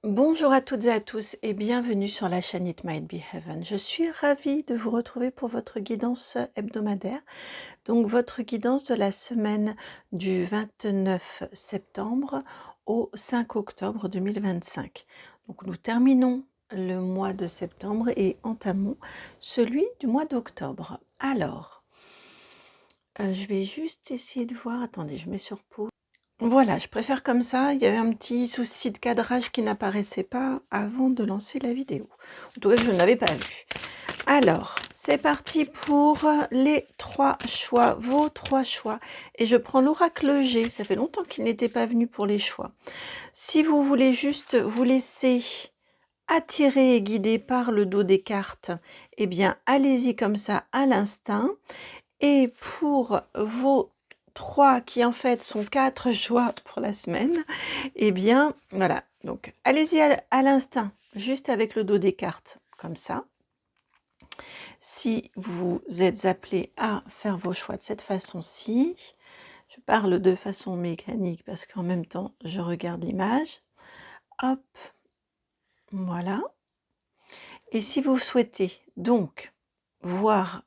Bonjour à toutes et à tous et bienvenue sur la chaîne It Might Be Heaven. Je suis ravie de vous retrouver pour votre guidance hebdomadaire, donc votre guidance de la semaine du 29 septembre au 5 octobre 2025. Donc nous terminons le mois de septembre et entamons celui du mois d'octobre. Alors, je vais juste essayer de voir, attendez, je mets sur pause. Voilà, je préfère comme ça. Il y avait un petit souci de cadrage qui n'apparaissait pas avant de lancer la vidéo. En tout cas, je ne l'avais pas vu. Alors, c'est parti pour les 3 choix, vos 3 choix. Et je prends l'oracle G. Ça fait longtemps qu'il n'était pas venu pour les choix. Si vous voulez juste vous laisser attirer et guider par le dos des cartes, eh bien, allez-y comme ça à l'instinct. Et pour vos 3 qui en fait sont 4 choix pour la semaine, eh bien voilà, donc allez-y à l'instinct, juste avec le dos des cartes, comme ça. Si vous êtes appelé à faire vos choix de cette façon-ci, je parle de façon mécanique parce qu'en même temps, je regarde l'image. Hop, voilà. Et si vous souhaitez donc voir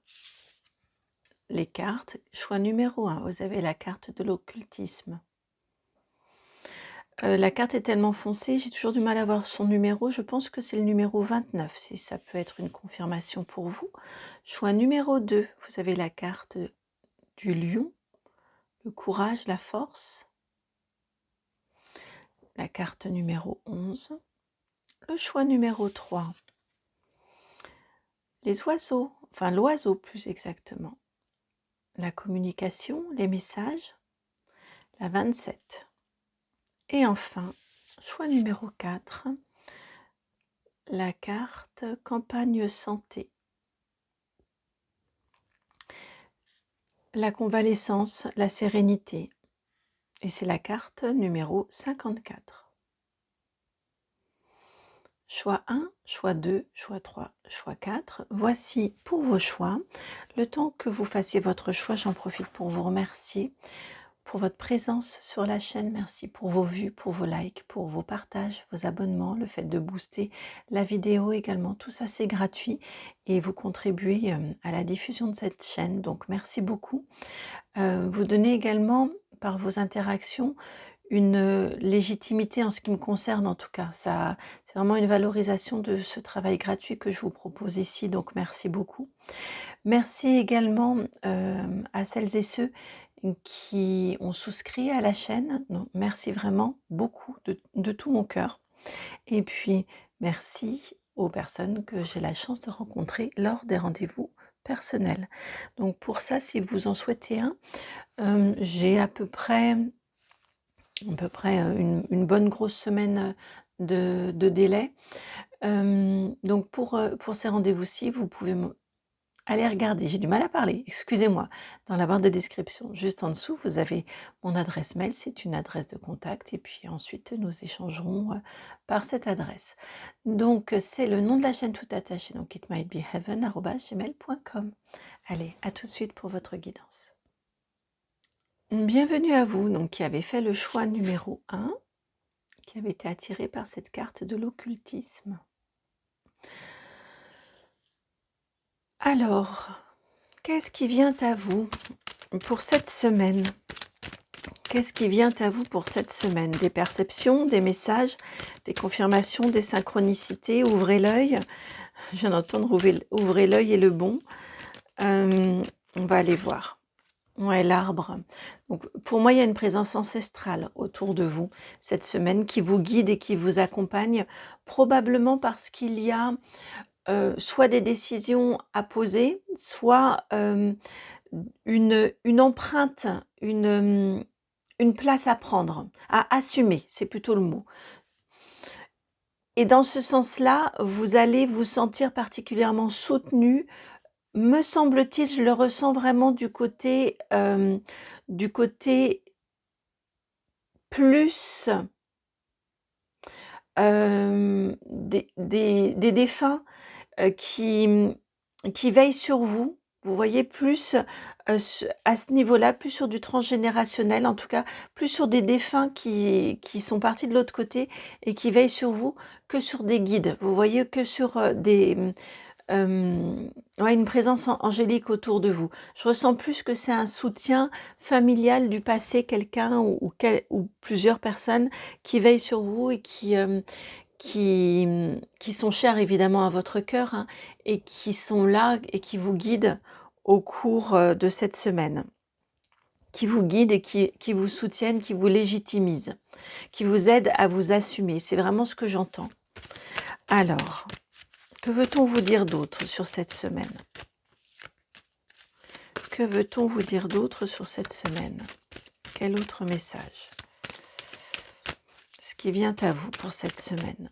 les cartes, choix numéro 1, vous avez la carte de l'occultisme. La carte est tellement foncée, j'ai toujours du mal à voir son numéro. Je pense que c'est le numéro 29, si ça peut être une confirmation pour vous. Choix numéro 2, vous avez la carte du lion, le courage, la force. La carte numéro 11. Le choix numéro 3, les oiseaux, enfin l'oiseau plus exactement. La communication, les messages. La 27. Et enfin, choix numéro 4, la carte campagne santé. La convalescence, la sérénité. Et c'est la carte numéro 54. Choix 1, choix 2, choix 3, choix 4. Voici pour vos choix. Le temps que vous fassiez votre choix, j'en profite pour vous remercier pour votre présence sur la chaîne. Merci pour vos vues, pour vos likes, pour vos partages, vos abonnements, le fait de booster la vidéo également. Tout ça, c'est gratuit et vous contribuez à la diffusion de cette chaîne. Donc, merci beaucoup. Vous donnez également, par vos interactions, une légitimité en ce qui me concerne en tout cas. Ça, c'est vraiment une valorisation de ce travail gratuit que je vous propose ici, donc merci beaucoup. Merci également à celles et ceux qui ont souscrit à la chaîne. Donc, merci vraiment beaucoup de tout mon cœur. Et puis, merci aux personnes que j'ai la chance de rencontrer lors des rendez-vous personnels. Donc pour ça, si vous en souhaitez un, j'ai à peu près une bonne grosse semaine de délai. Donc pour ces rendez-vous-ci, vous pouvez aller regarder, j'ai du mal à parler, excusez-moi, dans la barre de description. Juste en dessous, vous avez mon adresse mail, c'est une adresse de contact, et puis ensuite, nous échangerons par cette adresse. Donc, c'est le nom de la chaîne tout attaché, donc itmightbeheaven@gmail.com. Allez, à tout de suite pour votre guidance. Bienvenue à vous, donc qui avez fait le choix numéro 1, qui avait été attiré par cette carte de l'occultisme. Alors, qu'est-ce qui vient à vous pour cette semaine? Qu'est-ce qui vient à vous pour cette semaine? Des perceptions, des messages, des confirmations, des synchronicités? Ouvrez l'œil. Je viens d'entendre ouvrez l'œil et le bon. On va aller voir. Ouais, l'arbre. Donc, pour moi, il y a une présence ancestrale autour de vous cette semaine qui vous guide et qui vous accompagne, probablement parce qu'il y a soit des décisions à poser, soit une empreinte, une place à prendre, à assumer, c'est plutôt le mot. Et dans ce sens-là, vous allez vous sentir particulièrement soutenu. Me semble-t-il, je le ressens vraiment du côté plus des défunts qui veillent sur vous, Vous voyez plus à ce niveau-là, plus sur du transgénérationnel, en tout cas, plus sur des défunts qui sont partis de l'autre côté et qui veillent sur vous que sur des guides. Vous voyez que sur ouais, une présence angélique autour de vous. Je ressens plus que c'est un soutien familial du passé, quelqu'un ou plusieurs personnes qui veillent sur vous et qui sont chers évidemment à votre cœur, hein, et qui sont là et qui vous guident au cours de cette semaine. Qui vous guident et qui vous soutiennent, qui vous légitimisent, qui vous aident à vous assumer. C'est vraiment ce que j'entends. Alors, que veut-on vous dire d'autre sur cette semaine? Que veut-on vous dire d'autre sur cette semaine? Quel autre message? Ce qui vient à vous pour cette semaine.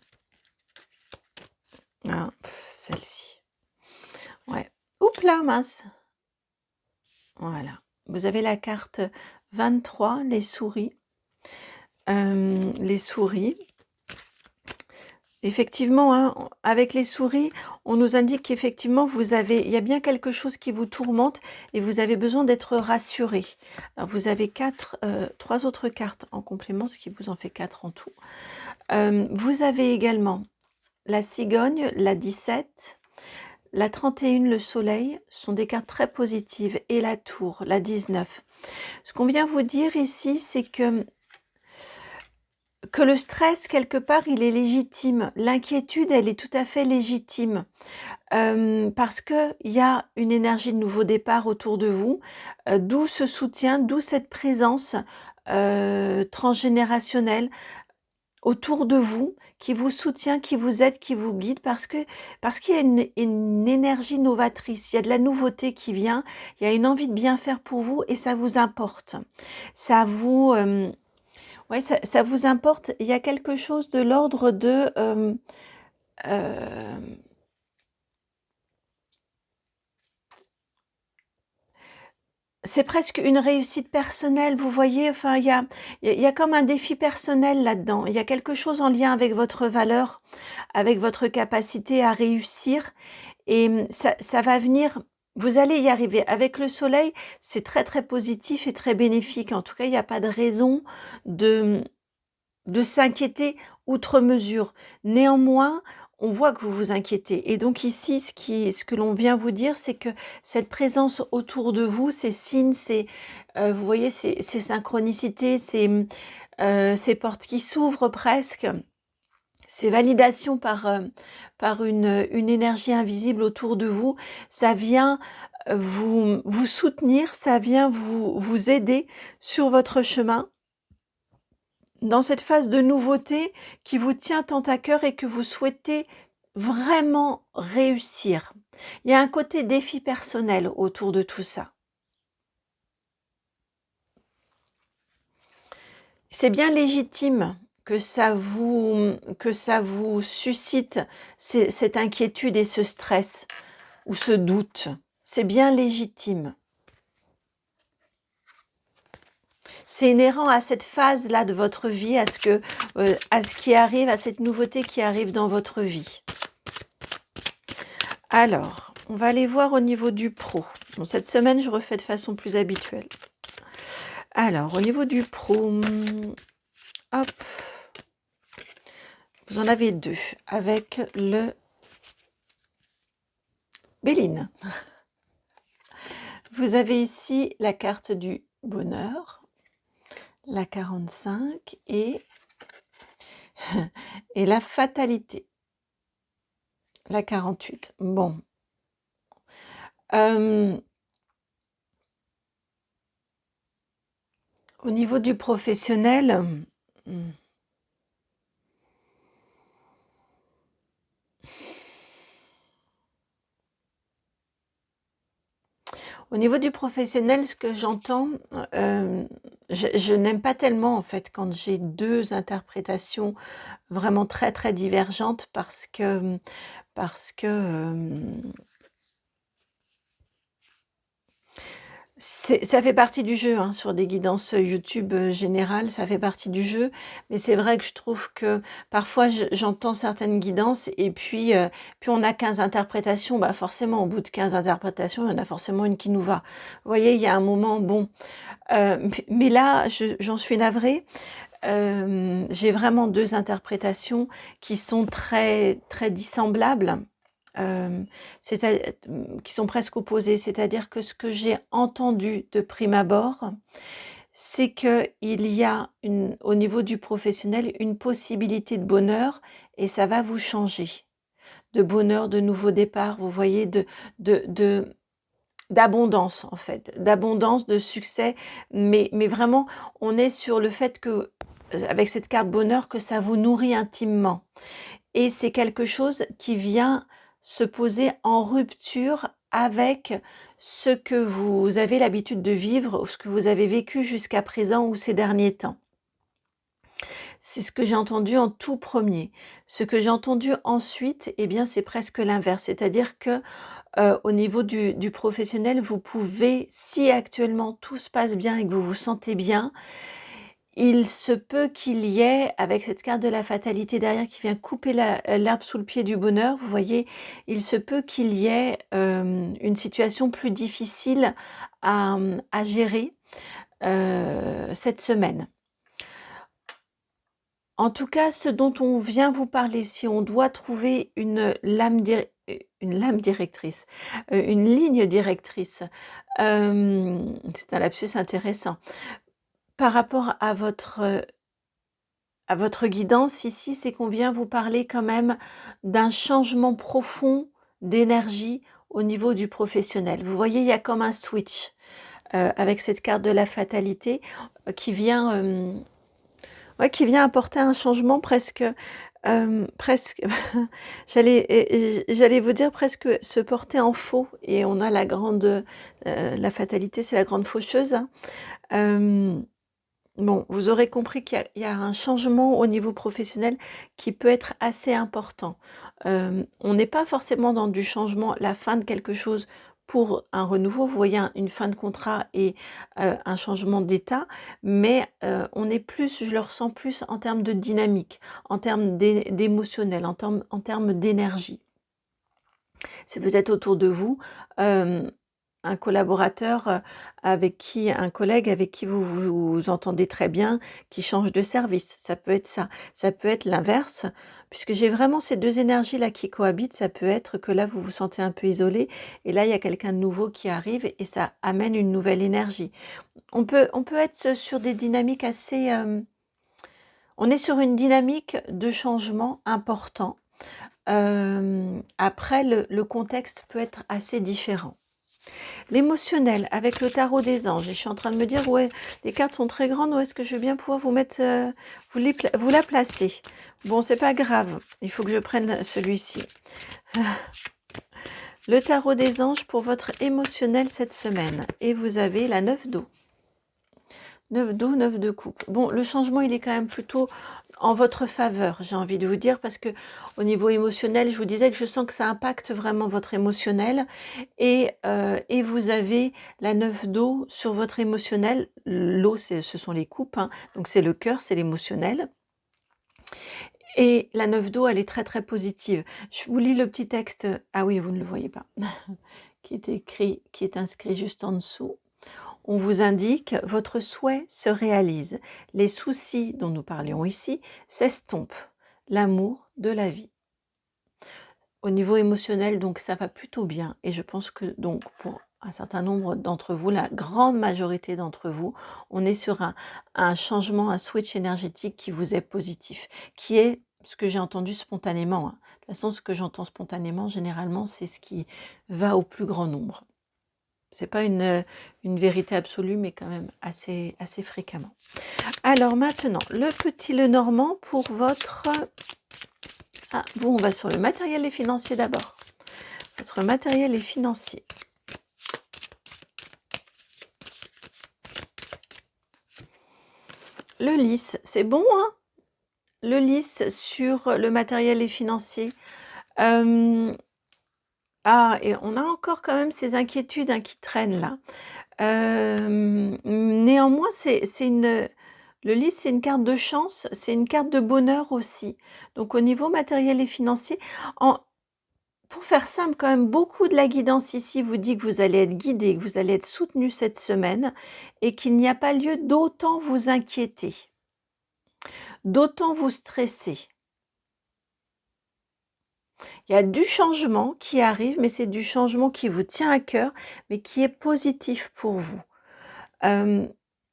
Ah, celle-ci. Ouais. Oups là, mince. Voilà. Vous avez la carte 23, les souris. Les souris. Effectivement, hein, avec les souris, on nous indique qu'effectivement, il y a bien quelque chose qui vous tourmente et vous avez besoin d'être rassuré. Alors, vous avez 3 autres cartes en complément, ce qui vous en fait 4 en tout. Vous avez également la cigogne, la 17, la 31, le soleil, sont des cartes très positives, et la tour, la 19. Ce qu'on vient vous dire ici, c'est que le stress, quelque part, il est légitime. L'inquiétude, elle est tout à fait légitime. Parce qu'il y a une énergie de nouveau départ autour de vous, d'où ce soutien, d'où cette présence transgénérationnelle autour de vous, qui vous soutient, qui vous aide, qui vous guide, parce qu'il y a une énergie novatrice, il y a de la nouveauté qui vient, il y a une envie de bien faire pour vous et ça vous importe. Ça vous... ouais, ça vous importe. Il y a quelque chose de l'ordre de... c'est presque une réussite personnelle, vous voyez, enfin, il y a comme un défi personnel là-dedans. Il y a quelque chose en lien avec votre valeur, avec votre capacité à réussir. Et ça va venir, vous allez y arriver. Avec le soleil, c'est très très positif et très bénéfique. En tout cas, il n'y a pas de raison de s'inquiéter outre mesure. Néanmoins, on voit que vous vous inquiétez. Et donc ici, ce que l'on vient vous dire, c'est que cette présence autour de vous, ces signes, vous voyez, ces synchronicités, ces portes qui s'ouvrent presque, ces validations par une énergie invisible autour de vous, ça vient vous soutenir, ça vient vous aider sur votre chemin, dans cette phase de nouveauté qui vous tient tant à cœur et que vous souhaitez vraiment réussir. Il y a un côté défi personnel autour de tout ça. C'est bien légitime que ça vous suscite cette inquiétude et ce stress ou ce doute. C'est bien légitime. C'est inhérent à cette phase-là de votre vie, à ce qui arrive, à cette nouveauté qui arrive dans votre vie. Alors, on va aller voir au niveau du pro. Bon, cette semaine, je refais de façon plus habituelle. Alors, au niveau du pro, hop, vous en avez 2 avec le Béline. Vous avez ici la carte du bonheur, la 45 et la fatalité, la 48. Bon. Au niveau du professionnel, ce que j'entends, je n'aime pas tellement en fait quand j'ai 2 interprétations vraiment très très divergentes parce que Ça fait partie du jeu, hein, sur des guidances YouTube générales, ça fait partie du jeu. Mais c'est vrai que je trouve que parfois j'entends certaines guidances et puis on a 15 interprétations. Bah forcément, au bout de 15 interprétations, il y en a forcément une qui nous va. Vous voyez, il y a un moment, bon, mais là, j'en suis navrée. J'ai vraiment deux interprétations qui sont très, très dissemblables. Euh, qui sont presque opposées, c'est-à-dire que ce que j'ai entendu de prime abord, c'est qu'il y a au niveau du professionnel une possibilité de bonheur et ça va vous changer. De bonheur, de nouveau départ, vous voyez, d'abondance en fait, d'abondance, de succès, mais vraiment, on est sur le fait que, avec cette carte bonheur, que ça vous nourrit intimement. Et c'est quelque chose qui vient se poser en rupture avec ce que vous avez l'habitude de vivre, ou ce que vous avez vécu jusqu'à présent ou ces derniers temps. C'est ce que j'ai entendu en tout premier. Ce que j'ai entendu ensuite, eh bien, c'est presque l'inverse. C'est-à-dire que au niveau du professionnel, vous pouvez, si actuellement tout se passe bien et que vous vous sentez bien, il se peut qu'il y ait, avec cette carte de la fatalité derrière qui vient couper l'herbe sous le pied du bonheur, vous voyez, il se peut qu'il y ait une situation plus difficile à gérer cette semaine. En tout cas, ce dont on vient vous parler, si on doit trouver une lame directrice, une ligne directrice, c'est un lapsus intéressant. Par rapport à votre guidance ici, c'est qu'on vient vous parler quand même d'un changement profond d'énergie au niveau du professionnel. Vous voyez, il y a comme un switch avec cette carte de la fatalité qui vient apporter un changement presque, j'allais vous dire presque se porter en faux. Et on a la fatalité, c'est la grande faucheuse, hein. Bon, vous aurez compris qu'il y a un changement au niveau professionnel qui peut être assez important. On n'est pas forcément dans du changement, la fin de quelque chose pour un renouveau. Vous voyez une fin de contrat et un changement d'état, mais on est plus, je le ressens plus en termes de dynamique, en termes d'émotionnel, en termes d'énergie. C'est peut-être autour de vous un collaborateur un collègue avec qui vous entendez très bien, qui change de service. Ça peut être ça. Ça peut être l'inverse, puisque j'ai vraiment ces deux énergies-là qui cohabitent. Ça peut être que là, vous vous sentez un peu isolé, et là, il y a quelqu'un de nouveau qui arrive, et ça amène une nouvelle énergie. On peut être sur des dynamiques assez... on est sur une dynamique de changement important. Après, le contexte peut être assez différent. L'émotionnel avec le tarot des anges. Et je suis en train de me dire, ouais, les cartes sont très grandes, où est-ce que je vais bien pouvoir vous mettre, vous la placer. Bon, c'est pas grave, il faut que je prenne celui-ci. Le tarot des anges pour votre émotionnel cette semaine. Et vous avez la 9 d'eau. 9 d'eau, 9 de coupe. Bon, le changement, il est quand même plutôt en votre faveur, j'ai envie de vous dire, parce que au niveau émotionnel, je vous disais que je sens que ça impacte vraiment votre émotionnel. Et vous avez la 9 d'eau sur votre émotionnel. L'eau, ce sont les coupes, hein, donc c'est le cœur, c'est l'émotionnel. Et la 9 d'eau, elle est très très positive. Je vous lis le petit texte, ah oui, vous ne le voyez pas, qui est inscrit juste en dessous. On vous indique, votre souhait se réalise. Les soucis dont nous parlions ici s'estompent. L'amour de la vie. Au niveau émotionnel, donc ça va plutôt bien. Et je pense que donc pour un certain nombre d'entre vous, la grande majorité d'entre vous, on est sur un changement, un switch énergétique qui vous est positif, qui est ce que j'ai entendu spontanément, hein. De toute façon, ce que j'entends spontanément, généralement, c'est ce qui va au plus grand nombre. C'est pas une vérité absolue, mais quand même assez fréquemment. Alors maintenant, le petit Lenormand pour votre... Ah, vous, on va sur le matériel et financier d'abord. Votre matériel et financier. Le lys, c'est bon, hein? Le lys sur le matériel et financier. Ah, et on a encore quand même ces inquiétudes, hein, qui traînent là. Néanmoins, le lys, c'est une carte de chance, c'est une carte de bonheur aussi. Donc au niveau matériel et financier, pour faire simple, quand même, beaucoup de la guidance ici vous dit que vous allez être guidé, que vous allez être soutenu cette semaine et qu'il n'y a pas lieu d'autant vous inquiéter, d'autant vous stresser. Il y a du changement qui arrive, mais c'est du changement qui vous tient à cœur, mais qui est positif pour vous.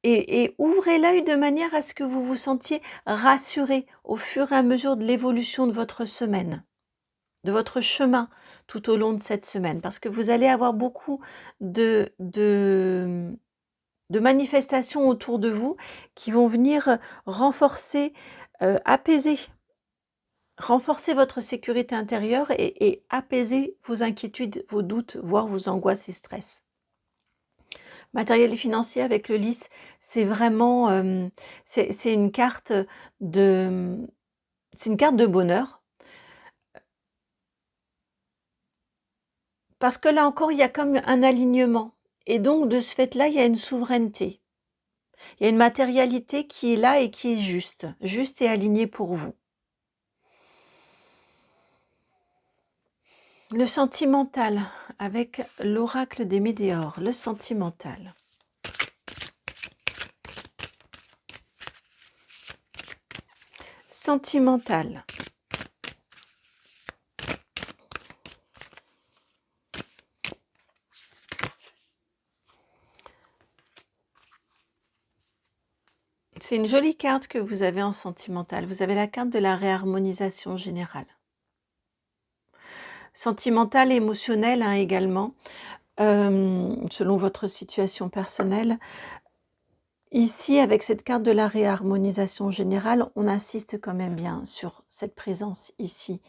Et ouvrez l'œil de manière à ce que vous vous sentiez rassuré au fur et à mesure de l'évolution de votre semaine, de votre chemin tout au long de cette semaine, parce que vous allez avoir beaucoup de manifestations autour de vous qui vont venir renforcer, apaiser, renforcer votre sécurité intérieure et apaiser vos inquiétudes, vos doutes, voire vos angoisses et stress. Matériel et financier avec le lys, c'est vraiment, c'est une carte de bonheur. Parce que là encore, il y a comme un alignement et donc de ce fait-là, il y a une souveraineté. Il y a une matérialité qui est là et qui est juste et alignée pour vous. Le sentimental avec l'oracle des météores, le sentimental. Sentimental. C'est une jolie carte que vous avez en sentimental. Vous avez la carte de la réharmonisation générale. Sentimental, émotionnel également, selon votre situation personnelle. Ici, avec cette carte de la réharmonisation générale, on insiste quand même bien sur cette présence ici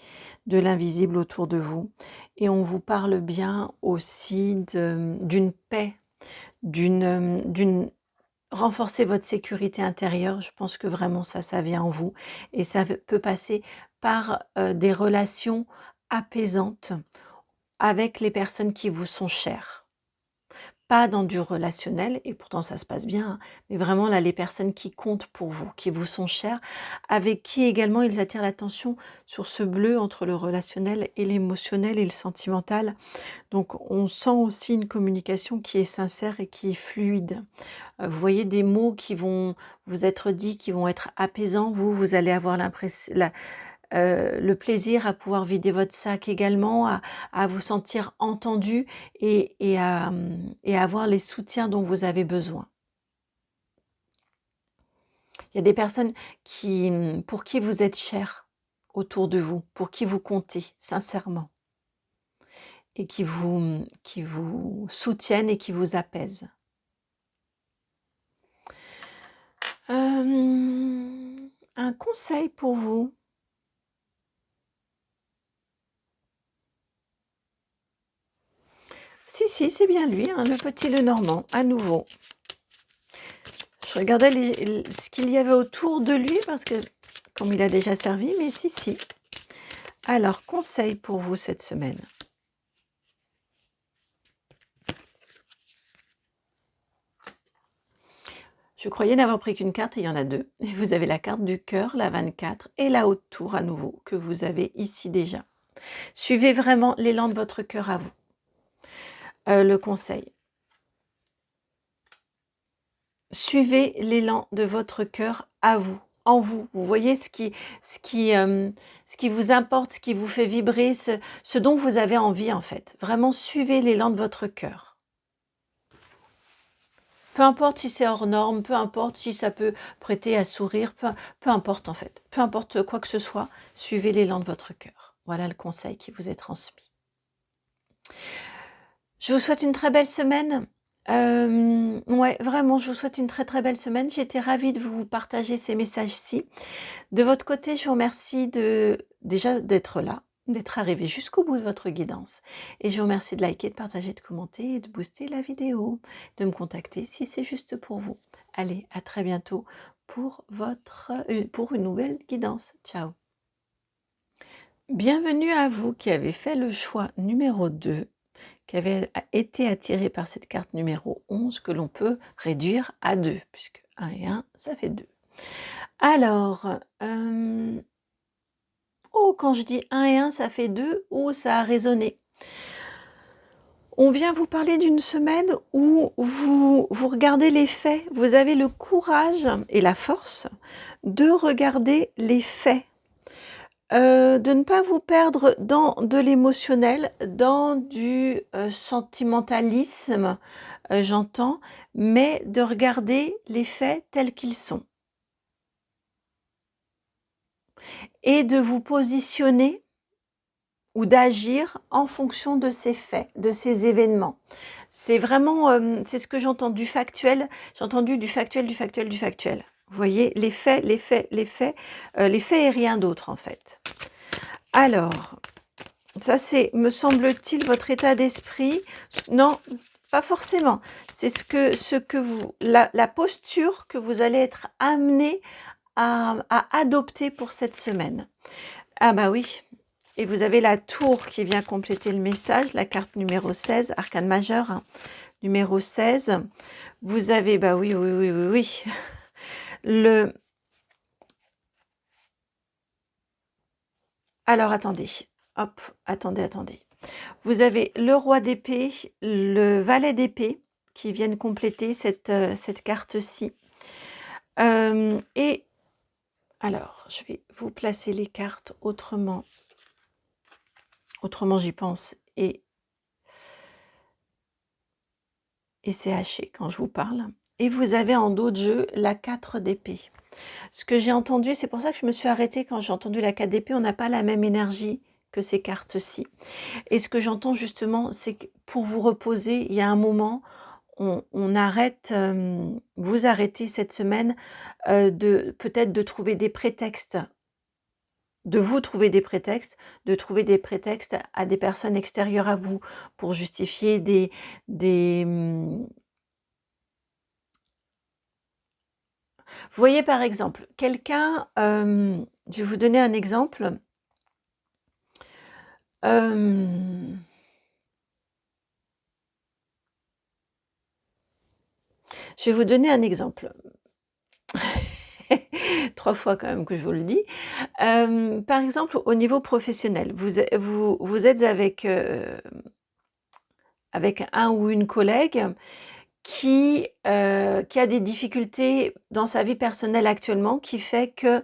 de l'invisible autour de vous. Et on vous parle bien aussi d'une paix, renforcer votre sécurité intérieure. Je pense que vraiment ça vient en vous. Et ça peut passer par des relations apaisantes avec les personnes qui vous sont chères. Pas dans du relationnel, et pourtant ça se passe bien, mais vraiment là, les personnes qui comptent pour vous, qui vous sont chères, avec qui également ils attirent l'attention sur ce bleu entre le relationnel et l'émotionnel et le sentimental. Donc on sent aussi une communication qui est sincère et qui est fluide. Vous voyez des mots qui vont vous être dits, qui vont être apaisants. Vous allez avoir le plaisir à pouvoir vider votre sac également, à vous sentir entendu et à avoir les soutiens dont vous avez besoin. Il y a des personnes pour qui vous êtes cher autour de vous, pour qui vous comptez sincèrement et qui vous soutiennent et qui vous apaisent. Un conseil pour vous. Si, c'est bien lui, le petit Lenormand, à nouveau. Je regardais ce qu'il y avait autour de lui, parce que, comme il a déjà servi, mais si. Alors, conseil pour vous cette semaine. Je croyais n'avoir pris qu'une carte, et il y en a deux. Et vous avez la carte du cœur, la 24, et la haute tour à nouveau, que vous avez ici déjà. Suivez vraiment l'élan de votre cœur à vous. Le conseil. Suivez l'élan de votre cœur à vous, en vous. Vous voyez ce qui vous importe, ce qui vous fait vibrer, ce dont vous avez envie en fait. Vraiment, suivez l'élan de votre cœur. Peu importe si c'est hors norme, peu importe si ça peut prêter à sourire, peu importe en fait. Peu importe quoi que ce soit, suivez l'élan de votre cœur. Voilà le conseil qui vous est transmis. Je vous souhaite une très belle semaine. Ouais, vraiment, je vous souhaite une très très belle semaine. J'ai été ravie de vous partager ces messages-ci. De votre côté, je vous remercie déjà d'être là, d'être arrivé jusqu'au bout de votre guidance. Et je vous remercie de liker, de partager, de commenter et de booster la vidéo, de me contacter si c'est juste pour vous. Allez, à très bientôt pour une nouvelle guidance. Ciao. Bienvenue à vous qui avez fait le choix numéro 2. qui avait été attiré par cette carte numéro 11 que l'on peut réduire à 2, puisque 1 et 1, ça fait 2. Alors, oh, quand je dis 1 et 1, ça fait 2, oh, ça a résonné. On vient vous parler d'une semaine où vous regardez les faits, vous avez le courage et la force de regarder les faits, de ne pas vous perdre dans de l'émotionnel, dans du sentimentalisme, j'entends, mais de regarder les faits tels qu'ils sont et de vous positionner ou d'agir en fonction de ces faits, de ces événements. C'est vraiment, c'est ce que j'entends du factuel. J'ai entendu du factuel, du factuel, du factuel. Vous voyez, les faits, les faits, les faits, les faits et rien d'autre en fait. Alors, ça c'est, me semble-t-il, votre état d'esprit. Non, pas forcément. C'est ce que vous, la posture que vous allez être amené à adopter pour cette semaine. Ah bah oui. Et vous avez la tour qui vient compléter le message, la carte numéro 16, arcane majeur, hein, numéro 16. Vous avez, bah oui, oui, oui, oui, oui. Le... Alors, attendez. Hop, attendez. Vous avez le roi d'épée, le valet d'épée qui viennent compléter cette carte-ci. Et alors, je vais vous placer les cartes autrement. Autrement, j'y pense. Et c'est haché quand je vous parle. Et vous avez en dos de jeu la 4 d'épée. Ce que j'ai entendu, c'est pour ça que je me suis arrêtée quand j'ai entendu la 4 d'épée, on n'a pas la même énergie que ces cartes-ci. Et ce que j'entends justement, c'est que pour vous reposer, il y a un moment, on arrête, vous arrêtez cette semaine peut-être de trouver des prétextes, de vous trouver des prétextes, de trouver des prétextes à des personnes extérieures à vous pour justifier des Vous voyez par exemple, quelqu'un, je vais vous donner un exemple. Je vais vous donner un exemple. 3 fois quand même que je vous le dis. Par exemple, au niveau professionnel, vous êtes avec un ou une collègue qui a des difficultés dans sa vie personnelle actuellement, qui fait que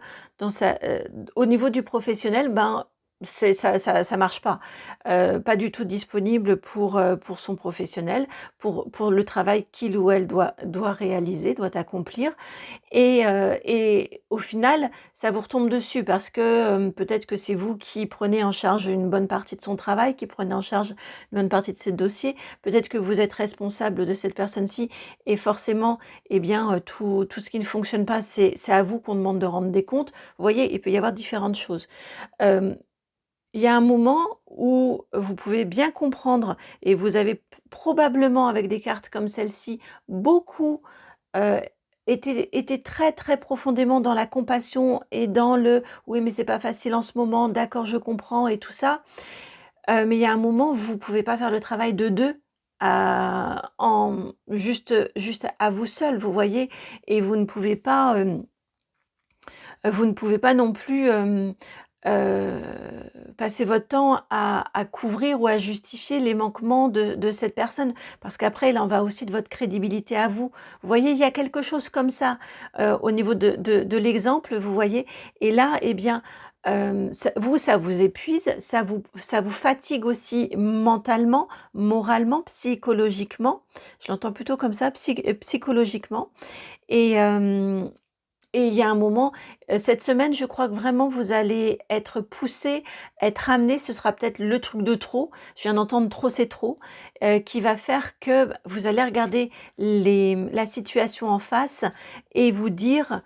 au niveau du professionnel, ben, ça marche pas. Pas du tout disponible pour son professionnel, pour le travail qu'il ou elle doit réaliser, doit accomplir. Et au final, ça vous retombe dessus parce que peut-être que c'est vous qui prenez en charge une bonne partie de son travail, qui prenez en charge une bonne partie de ses dossiers. Peut-être que vous êtes responsable de cette personne-ci et forcément, eh bien, tout ce qui ne fonctionne pas, c'est à vous qu'on demande de rendre des comptes. Vous voyez, il peut y avoir différentes choses. Il y a un moment où vous pouvez bien comprendre et vous avez probablement, avec des cartes comme celle-ci, beaucoup été très, très profondément dans la compassion et dans le «oui, mais c'est pas facile en ce moment, d'accord, je comprends» et tout ça. Mais il y a un moment où vous ne pouvez pas faire le travail de 2 juste à vous seul, vous voyez? Et vous ne pouvez pas non plus, heu, passer votre temps à couvrir ou à justifier les manquements de cette personne. Parce qu'après, il en va aussi de votre crédibilité à vous. Vous voyez, il y a quelque chose comme ça, au niveau de l'exemple, vous voyez? Et là, eh bien, ça vous épuise, ça vous fatigue aussi mentalement, moralement, psychologiquement. Je l'entends plutôt comme ça, psychologiquement. Et il y a un moment, cette semaine, je crois que vraiment vous allez être poussé, être amené. Ce sera peut-être le truc de trop, je viens d'entendre «trop c'est trop», qui va faire que vous allez regarder la situation en face et vous dire,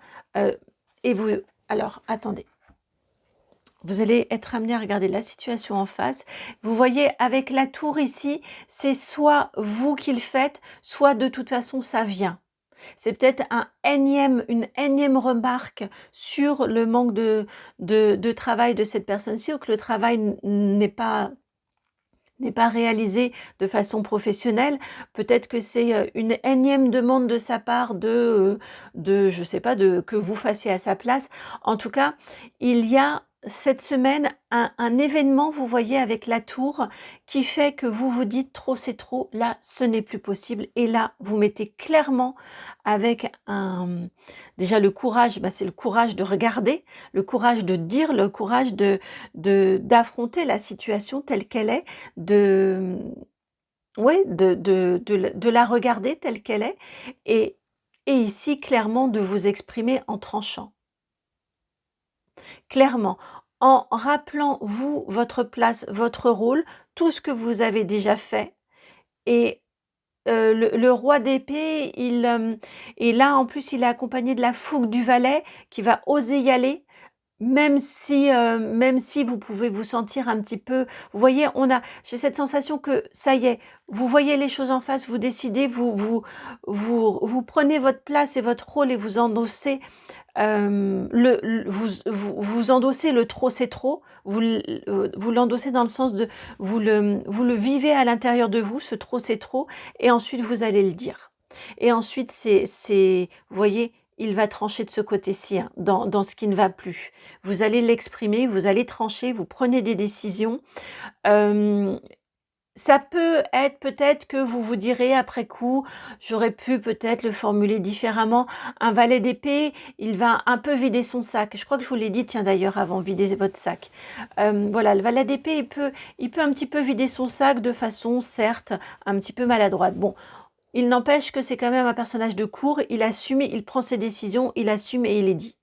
alors attendez. Vous allez être amené à regarder la situation en face. Vous voyez avec la tour ici, c'est soit vous qui le faites, soit de toute façon ça vient. C'est peut-être une énième remarque sur le manque de travail de cette personne-ci, ou que le travail n'est pas n'est pas réalisé de façon professionnelle. Peut-être que c'est une énième demande de sa part je sais pas, que vous fassiez à sa place. En tout cas, il y a cette semaine un événement, vous voyez, avec la tour, qui fait que vous vous dites trop, c'est trop, là, ce n'est plus possible. Et là, vous mettez clairement avec déjà le courage, c'est le courage de regarder, le courage de dire, le courage d'affronter la situation telle qu'elle est, de ouais, de la regarder telle qu'elle est et ici clairement de vous exprimer en tranchant. Clairement, en rappelant vous, votre place, votre rôle, tout ce que vous avez déjà fait et le roi d'épée, et là en plus il est accompagné de la fougue du valet qui va oser y aller. Même si vous pouvez vous sentir un petit peu, vous voyez, j'ai cette sensation que ça y est, vous voyez les choses en face, vous décidez, vous prenez votre place et votre rôle et vous endossez vous endossez le trop c'est trop, vous l'endossez dans le sens de vous le vivez à l'intérieur de vous, ce trop c'est trop, et ensuite vous allez le dire. Et ensuite vous voyez, il va trancher de ce côté-ci, hein, dans ce qui ne va plus. Vous allez l'exprimer, vous allez trancher, vous prenez des décisions. Ça peut être peut-être que vous vous direz après coup: «J'aurais pu peut-être le formuler différemment». Un valet d'épée, il va un peu vider son sac. Je crois que je vous l'ai dit, tiens, d'ailleurs, avant, vider votre sac. Voilà, le valet d'épée, il peut un petit peu vider son sac de façon, certes, un petit peu maladroite. Bon, il n'empêche que c'est quand même un personnage de cour, il assume, il prend ses décisions, il assume et il les dit.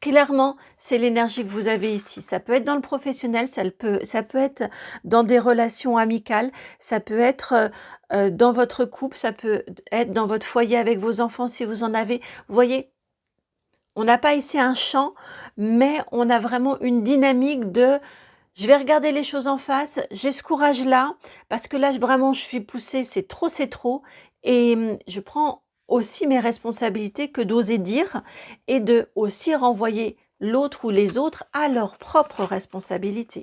Clairement, c'est l'énergie que vous avez ici. Ça peut être dans le professionnel, ça peut être dans des relations amicales, ça peut être dans votre couple, ça peut être dans votre foyer avec vos enfants si vous en avez. Vous voyez, on n'a pas ici un champ, mais on a vraiment une dynamique de je vais regarder les choses en face, j'ai ce courage-là, parce que là, vraiment, je suis poussée, c'est trop, et je prends aussi mes responsabilités que d'oser dire et de aussi renvoyer l'autre ou les autres à leurs propres responsabilités.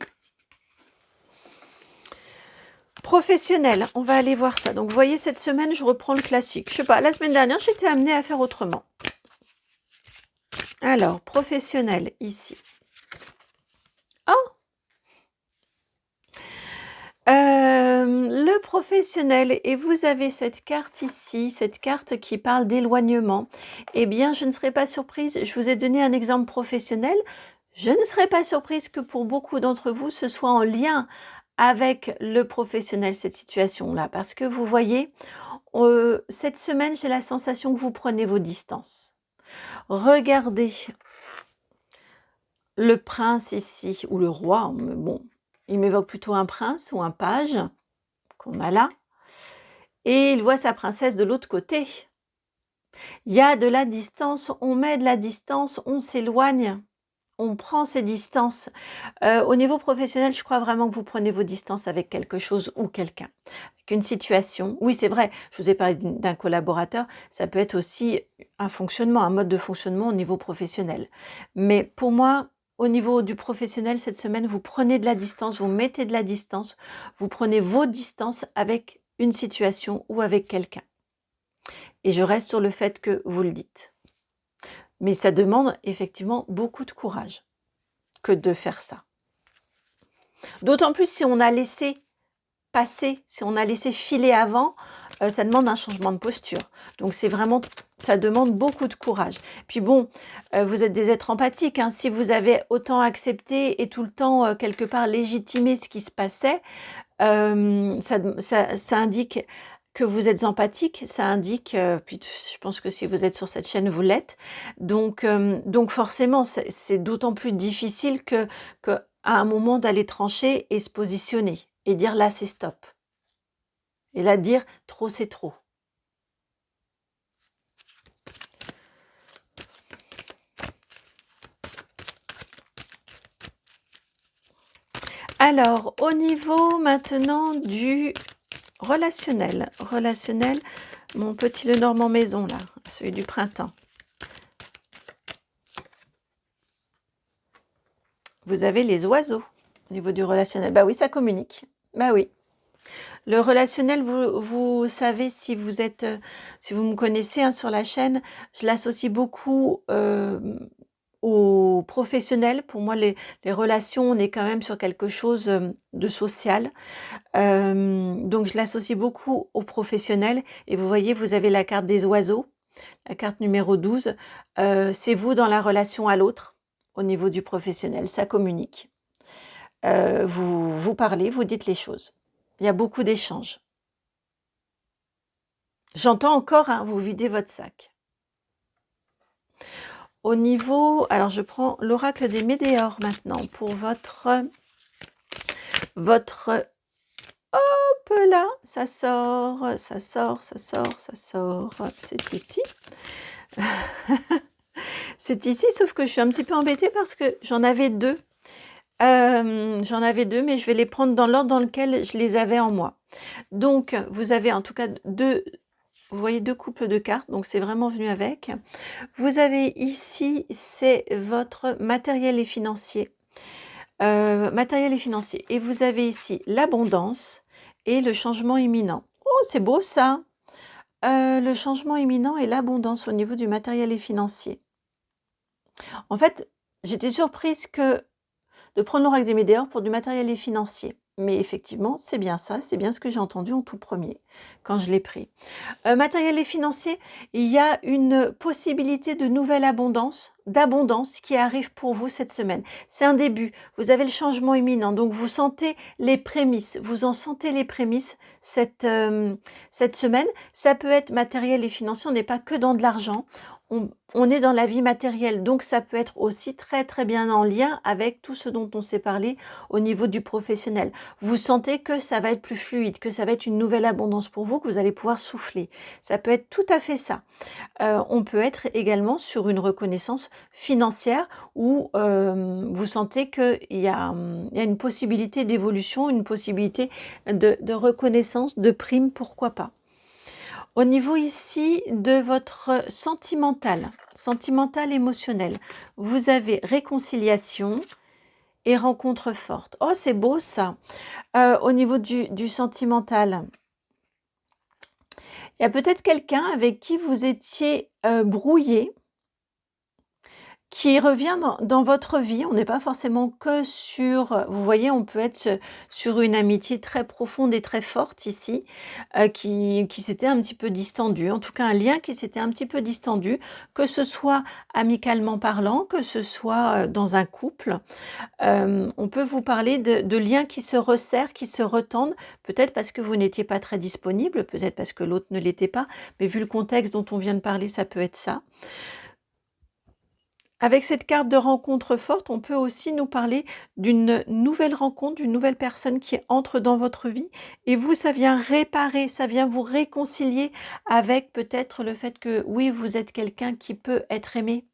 Professionnel, on va aller voir ça. Donc, vous voyez, cette semaine, je reprends le classique. Je sais pas, la semaine dernière, j'étais amenée à faire autrement. Alors, professionnel, ici. Oh! Le professionnel, et vous avez cette carte ici, cette carte qui parle d'éloignement. Eh bien, je ne serais pas surprise, je vous ai donné un exemple professionnel, je ne serais pas surprise que pour beaucoup d'entre vous, ce soit en lien avec le professionnel, cette situation-là. Parce que vous voyez, cette semaine, j'ai la sensation que vous prenez vos distances. Regardez le prince ici, ou le roi, bon, il m'évoque plutôt un prince ou un page qu'on a là, et il voit sa princesse de l'autre côté. Il y a de la distance, on met de la distance, on s'éloigne, on prend ses distances. Au niveau professionnel, je crois vraiment que vous prenez vos distances avec quelque chose ou quelqu'un, avec une situation. Oui, c'est vrai, je vous ai parlé d'un collaborateur, ça peut être aussi un fonctionnement, un mode de fonctionnement au niveau professionnel. Mais pour moi, au niveau du professionnel, cette semaine, vous prenez de la distance, vous mettez de la distance, vous prenez vos distances avec une situation ou avec quelqu'un. Et je reste sur le fait que vous le dites. Mais ça demande effectivement beaucoup de courage que de faire ça. D'autant plus si on a laissé passer, si on a laissé filer avant, ça demande un changement de posture. Donc c'est vraiment, ça demande beaucoup de courage. Puis bon, vous êtes des êtres empathiques, hein. Si vous avez autant accepté et tout le temps quelque part légitimé ce qui se passait, ça indique que vous êtes empathique, ça indique, puis je pense que si vous êtes sur cette chaîne, vous l'êtes. Donc forcément, c'est d'autant plus difficile qu'à un moment d'aller trancher et se positionner et dire là c'est stop. Et là dire trop c'est trop. Alors, au niveau maintenant du relationnel, mon petit Lenormand maison là, celui du printemps. Vous avez les oiseaux au niveau du relationnel. Bah oui, ça communique. Bah oui. Le relationnel, vous savez, si vous êtes, si vous me connaissez hein, sur la chaîne, je l'associe beaucoup au professionnel. Pour moi, les relations, on est quand même sur quelque chose de social. Donc, je l'associe beaucoup au professionnel. Et vous voyez, vous avez la carte des oiseaux, la carte numéro 12. C'est vous dans la relation à l'autre, au niveau du professionnel. Ça communique. Vous parlez, vous dites les choses. Il y a beaucoup d'échanges. J'entends encore, hein, vous videz votre sac. Au niveau, alors je prends l'oracle des Médéors maintenant pour votre, hop là, ça sort, ça sort, ça sort, ça sort, c'est ici. C'est ici, sauf que je suis un petit peu embêtée parce que j'en avais deux. J'en avais deux, mais je vais les prendre dans l'ordre dans lequel je les avais en moi. Donc, vous avez en tout cas deux, vous voyez deux couples de cartes, donc c'est vraiment venu avec. Vous avez ici, c'est votre matériel et financier. Matériel et financier. Et vous avez ici l'abondance et le changement imminent. Oh, c'est beau ça! Le changement imminent et l'abondance au niveau du matériel et financier. En fait, j'étais surprise de prendre l'oracle des Médéors pour du matériel et financier. Mais effectivement, c'est bien ça, c'est bien ce que j'ai entendu en tout premier, quand je l'ai pris. Matériel et financier, il y a une possibilité de nouvelle abondance, d'abondance qui arrive pour vous cette semaine. C'est un début, vous avez le changement imminent, donc vous sentez les prémices, vous en sentez les prémices cette semaine. Ça peut être matériel et financier, on n'est pas que dans de l'argent, on est dans la vie matérielle, donc ça peut être aussi très très bien en lien avec tout ce dont on s'est parlé au niveau du professionnel. Vous sentez que ça va être plus fluide, que ça va être une nouvelle abondance pour vous, que vous allez pouvoir souffler. Ça peut être tout à fait ça. On peut être également sur une reconnaissance financière où vous sentez qu'il y a une possibilité d'évolution, une possibilité de reconnaissance, de prime, pourquoi pas. Au niveau ici de votre sentimental émotionnel, vous avez réconciliation et rencontre forte. Oh, c'est beau ça. Au niveau du sentimental, il y a peut-être quelqu'un avec qui vous étiez brouillé, qui revient dans votre vie. On n'est pas forcément que sur, vous voyez, on peut être sur une amitié très profonde et très forte ici, qui s'était un petit peu distendue, en tout cas un lien qui s'était un petit peu distendu, que ce soit amicalement parlant, que ce soit dans un couple. On peut vous parler de liens qui se resserrent, qui se retendent, peut-être parce que vous n'étiez pas très disponible, peut-être parce que l'autre ne l'était pas, mais vu le contexte dont on vient de parler, ça peut être ça. Avec cette carte de rencontre forte, on peut aussi nous parler d'une nouvelle rencontre, d'une nouvelle personne qui entre dans votre vie et vous, ça vient réparer, ça vient vous réconcilier avec peut-être le fait que oui, vous êtes quelqu'un qui peut être aimé.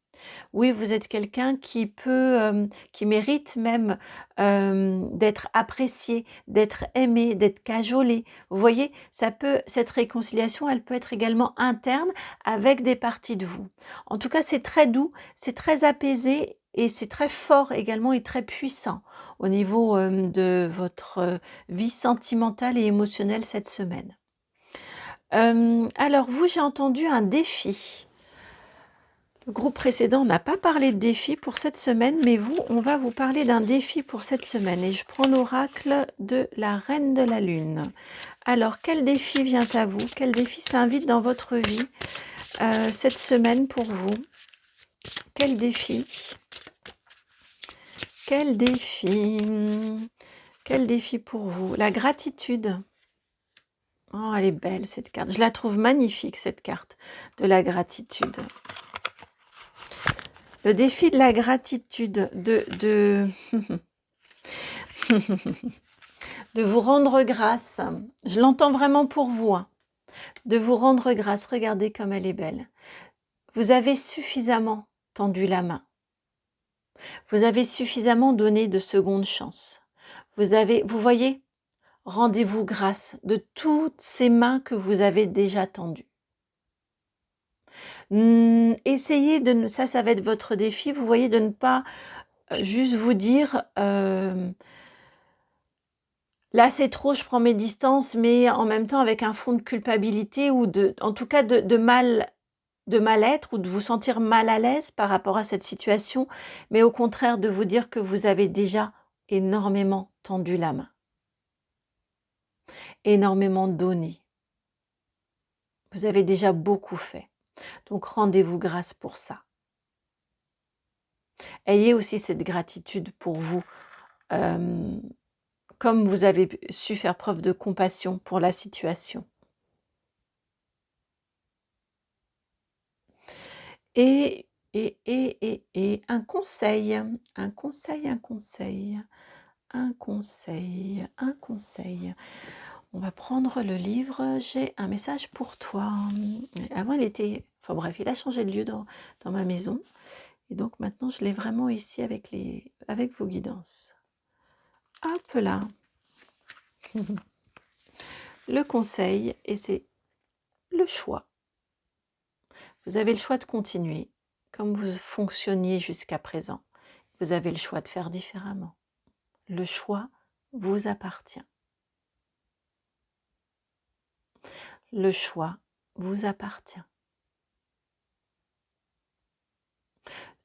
Oui, vous êtes quelqu'un qui peut, qui mérite même d'être apprécié, d'être aimé, d'être cajolé. Vous voyez, cette réconciliation, elle peut être également interne avec des parties de vous. En tout cas, c'est très doux, c'est très apaisé et c'est très fort également et très puissant au niveau de votre vie sentimentale et émotionnelle cette semaine. Alors vous, j'ai entendu un défi. Le groupe précédent n'a pas parlé de défi pour cette semaine, mais vous, on va vous parler d'un défi pour cette semaine. Et je prends l'oracle de la Reine de la Lune. Alors, quel défi vient à vous? Quel défi s'invite dans votre vie cette semaine pour vous? Quel défi? Quel défi? Quel défi pour vous? La gratitude. Oh, elle est belle cette carte. Je la trouve magnifique, cette carte de la gratitude. Le défi de la gratitude, de vous rendre grâce. Je l'entends vraiment pour vous. Hein. De vous rendre grâce. Regardez comme elle est belle. Vous avez suffisamment tendu la main. Vous avez suffisamment donné de secondes chances. Vous voyez, rendez-vous grâce de toutes ces mains que vous avez déjà tendues. Essayez de, ça va être votre défi, vous voyez, de ne pas juste vous dire là c'est trop, je prends mes distances, mais en même temps avec un fond de culpabilité ou en tout cas de mal-être ou de vous sentir mal à l'aise par rapport à cette situation, mais au contraire de vous dire que vous avez déjà énormément tendu la main, énormément donné. Vous avez déjà beaucoup fait. Donc rendez-vous grâce pour ça. Ayez aussi cette gratitude pour vous, comme vous avez su faire preuve de compassion pour la situation. Et un conseil, un conseil, un conseil, un conseil, un conseil. On va prendre le livre. J'ai un message pour toi. Avant, il était... Enfin bref, il a changé de lieu dans ma maison. Et donc maintenant, je l'ai vraiment ici avec vos guidances. Hop là. Le conseil, et c'est le choix. Vous avez le choix de continuer comme vous fonctionniez jusqu'à présent. Vous avez le choix de faire différemment. Le choix vous appartient. Le choix vous appartient.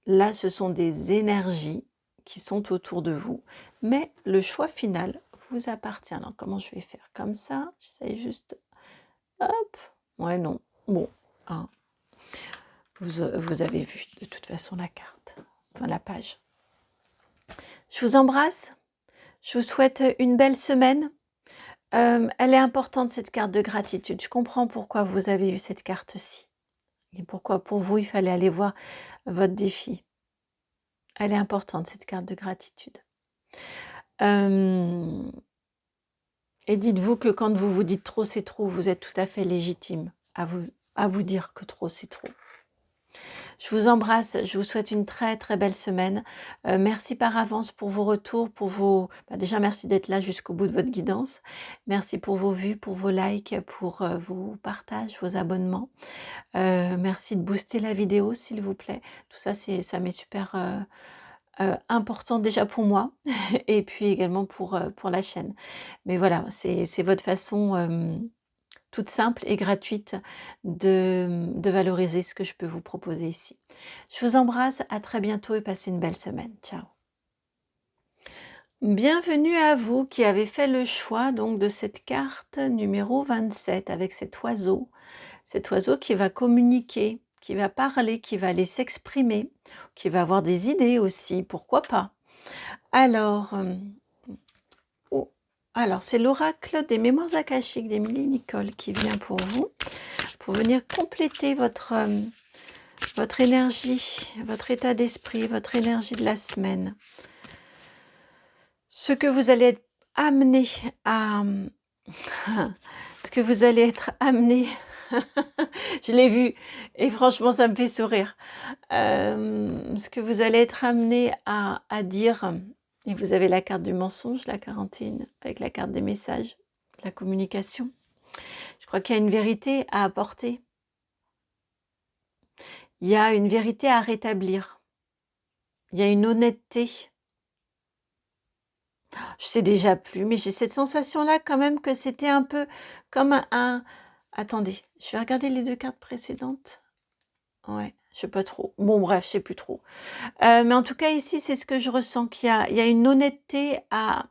Là, ce sont des énergies qui sont autour de vous, mais le choix final vous appartient. Alors, comment je vais faire? Comme ça, j'essaye juste... Hop. Ouais, non. Bon. Hein. Vous avez vu de toute façon la carte, enfin la page. Je vous embrasse. Je vous souhaite une belle semaine. Elle est importante cette carte de gratitude. Je comprends pourquoi vous avez eu cette carte-ci. Et pourquoi pour vous, il fallait aller voir votre défi. Elle est importante cette carte de gratitude. Et dites-vous que quand vous vous dites trop, c'est trop, vous êtes tout à fait légitime à vous dire que trop, c'est trop. Je vous embrasse, je vous souhaite une très très belle semaine. Merci par avance pour vos retours, pour vos... déjà merci d'être là jusqu'au bout de votre guidance. Merci pour vos vues, pour vos likes, pour vos partages, vos abonnements. Merci de booster la vidéo s'il vous plaît. Tout ça, ça m'est super important déjà pour moi et puis également pour la chaîne. Mais voilà, c'est votre façon... toute simple et gratuite de valoriser ce que je peux vous proposer ici. Je vous embrasse, à très bientôt et passez une belle semaine. Ciao. Bienvenue à vous qui avez fait le choix donc de cette carte numéro 27 avec cet oiseau qui va communiquer, qui va parler, qui va aller s'exprimer, qui va avoir des idées aussi, pourquoi pas. Alors, c'est l'oracle des mémoires akashiques d'Émilie Nicole qui vient pour vous, pour venir compléter votre énergie, votre état d'esprit, votre énergie de la semaine. Ce que vous allez être amené à... ce que vous allez être amené... je l'ai vu et franchement ça me fait sourire. Ce que vous allez être amené à dire, et vous avez la carte du mensonge, la 41, avec la carte des messages, la communication. Je crois qu'il y a une vérité à apporter. Il y a une vérité à rétablir. Il y a une honnêteté. Je sais déjà plus, mais j'ai cette sensation-là quand même que c'était un peu comme un... Attendez, je vais regarder les deux cartes précédentes. Ouais, je sais pas trop. Bon, bref, je sais plus trop. Mais en tout cas, ici, c'est ce que je ressens, qu'il y a une honnêteté à...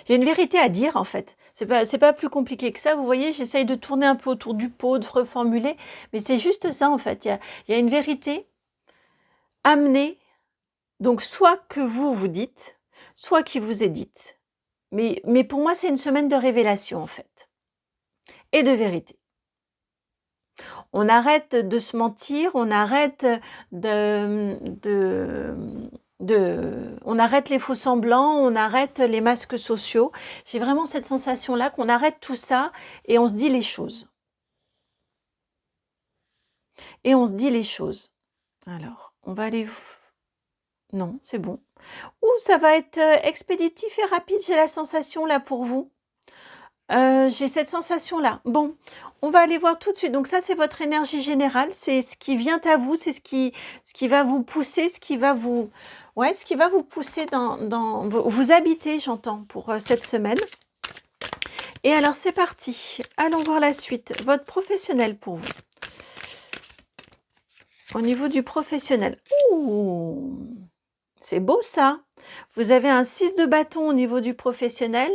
Il y a une vérité à dire, en fait. C'est pas plus compliqué que ça. Vous voyez, j'essaye de tourner un peu autour du pot, de reformuler, mais c'est juste ça, en fait. Il y a une vérité amenée, donc soit que vous dites, soit qui vous est dite. Mais pour moi, c'est une semaine de révélation, en fait, et de vérité. On arrête de se mentir, on arrête on arrête les faux semblants, on arrête les masques sociaux. J'ai vraiment cette sensation-là qu'on arrête tout ça et on se dit les choses. Et on se dit les choses. Alors, on va aller... Non, c'est bon. Ou ça va être expéditif et rapide, j'ai la sensation là pour vous. J'ai cette sensation-là. Bon, on va aller voir tout de suite. Donc ça, c'est votre énergie générale, c'est ce qui vient à vous, c'est ce qui va vous pousser, ce qui va vous ouais, ce qui va vous pousser dans vous habiter, j'entends, pour, cette semaine. Et alors c'est parti. Allons voir la suite. Votre professionnel pour vous. Au niveau du professionnel. Ouh! C'est beau ça. Vous avez un 6 de bâton au niveau du professionnel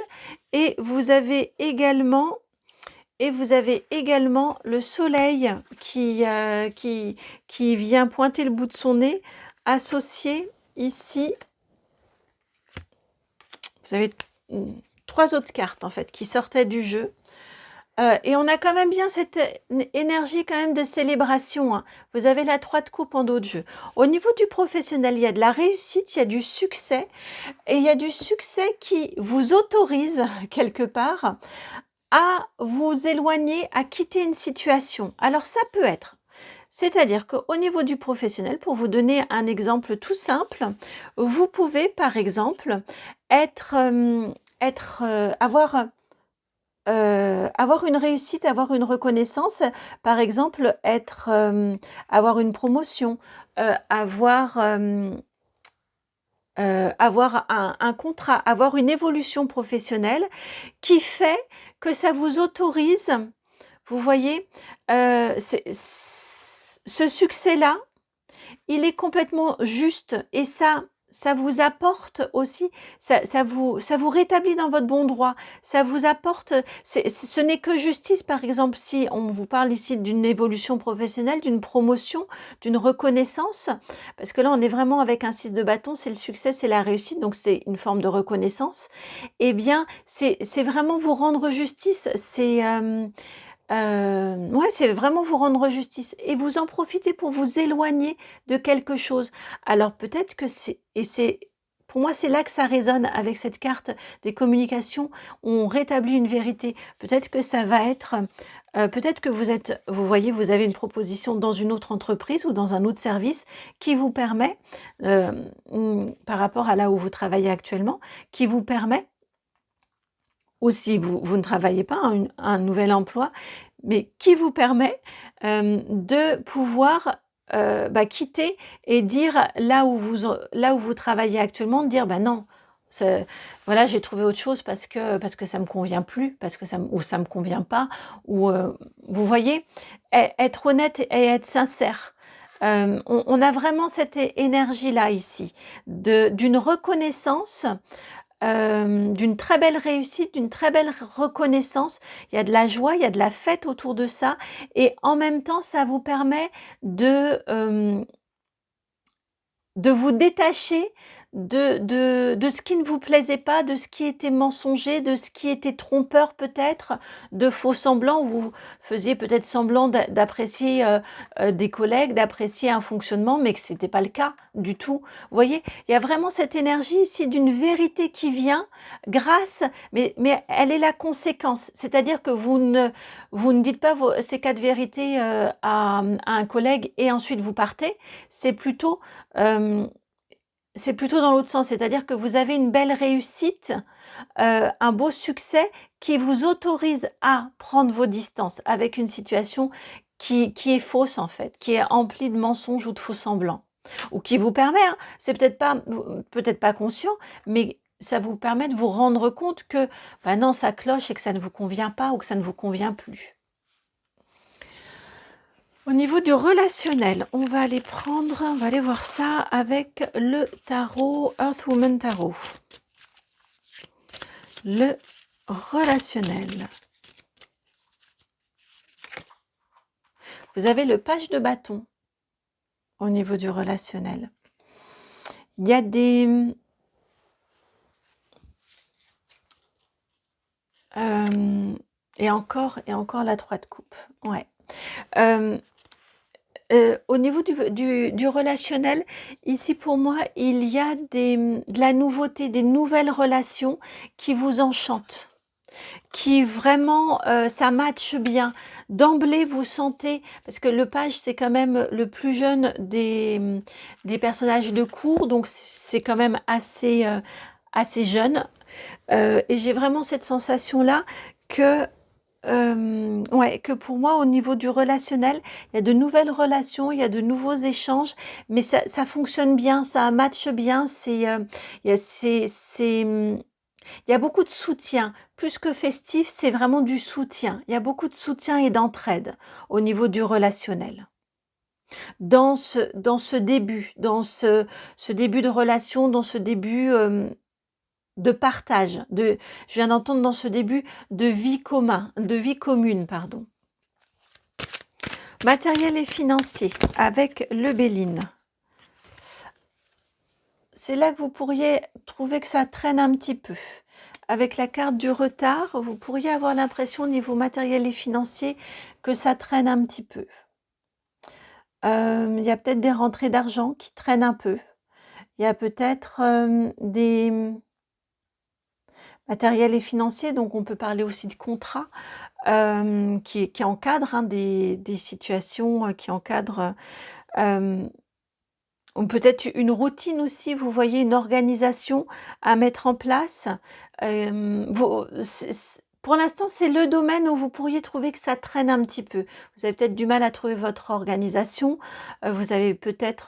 et vous avez également le soleil qui vient pointer le bout de son nez, associé ici. Vous avez 3 autres cartes en fait qui sortaient du jeu. Et on a quand même bien cette énergie quand même de célébration, hein. Vous avez la 3 de coupe en dos de jeu. Au niveau du professionnel, il y a de la réussite, il y a du succès. Et il y a du succès qui vous autorise quelque part à vous éloigner, à quitter une situation. Alors ça peut être, c'est-à-dire qu'au niveau du professionnel, pour vous donner un exemple tout simple, vous pouvez par exemple avoir une réussite, avoir une reconnaissance, par exemple avoir une promotion, avoir un contrat, avoir une évolution professionnelle qui fait que ça vous autorise, vous voyez, ce succès-là, il est complètement juste et ça vous apporte aussi, ça vous rétablit dans votre bon droit, ça vous apporte, ce n'est que justice, par exemple, si on vous parle ici d'une évolution professionnelle, d'une promotion, d'une reconnaissance, parce que là, on est vraiment avec un 6 de bâton, c'est le succès, c'est la réussite, donc c'est une forme de reconnaissance. Eh bien, c'est vraiment vous rendre justice, ouais, c'est vraiment vous rendre justice et vous en profitez pour vous éloigner de quelque chose. Alors peut-être que c'est pour moi, c'est là que ça résonne avec cette carte des communications où on rétablit une vérité. Peut-être que ça va être, peut-être que vous voyez, vous avez une proposition dans une autre entreprise ou dans un autre service qui vous permet, par rapport à là où vous travaillez actuellement, qui vous permet ou si vous ne travaillez pas, un nouvel emploi, mais qui vous permet de pouvoir quitter et dire là où vous travaillez actuellement, de dire bah non, voilà, j'ai trouvé autre chose parce que ça me convient plus, parce que ça me convient pas, ou vous voyez, être honnête et être sincère. On a vraiment cette énergie là ici d'une reconnaissance, d'une très belle réussite, d'une très belle reconnaissance. Il y a de la joie, il y a de la fête autour de ça et en même temps, ça vous permet de vous détacher de ce qui ne vous plaisait pas, de ce qui était mensonger, de ce qui était trompeur peut-être, de faux semblants, où vous faisiez peut-être semblant d'apprécier des collègues, d'apprécier un fonctionnement, mais que ce n'était pas le cas du tout. Vous voyez, il y a vraiment cette énergie ici d'une vérité qui vient grâce, mais elle est la conséquence. C'est-à-dire que vous ne dites pas ces 4 vérités à un collègue et ensuite vous partez. C'est plutôt dans l'autre sens, c'est-à-dire que vous avez une belle réussite, un beau succès qui vous autorise à prendre vos distances avec une situation qui est fausse en fait, qui est emplie de mensonges ou de faux semblants. Ou qui vous permet, hein, c'est peut-être pas conscient, mais ça vous permet de vous rendre compte que bah non, ça cloche et que ça ne vous convient pas ou que ça ne vous convient plus. Au niveau du relationnel, on va aller voir ça avec le tarot Earthwoman Tarot. Le relationnel. Vous avez le page de bâton au niveau du relationnel. Il y a des... et encore la 3 de coupe. Ouais. Au niveau du relationnel, ici pour moi, il y a de la nouveauté, des nouvelles relations qui vous enchantent, qui vraiment, ça matche bien. D'emblée, vous sentez, parce que le page, c'est quand même le plus jeune des personnages de cour, donc c'est quand même assez jeune. Et j'ai vraiment cette sensation-là que, ouais, que pour moi, au niveau du relationnel, il y a de nouvelles relations, il y a de nouveaux échanges, mais ça fonctionne bien, ça matche bien. Il y a il y a beaucoup de soutien. Plus que festif, c'est vraiment du soutien. Il y a beaucoup de soutien et d'entraide au niveau du relationnel. Dans ce début, ce début de relation, dans ce début de partage, je viens d'entendre dans ce début de vie commune, pardon. Matériel et financier avec le Béline. C'est là que vous pourriez trouver que ça traîne un petit peu. Avec la carte du retard, vous pourriez avoir l'impression au niveau matériel et financier que ça traîne un petit peu. Il y a peut-être des rentrées d'argent qui traînent un peu. Il y a peut-être des matériels et financiers, donc on peut parler aussi de contrats qui encadrent hein, des situations qui encadrent peut-être une routine aussi, vous voyez, une organisation à mettre en place. Pour l'instant, c'est le domaine où vous pourriez trouver que ça traîne un petit peu. Vous avez peut-être du mal à trouver votre organisation. Vous avez peut-être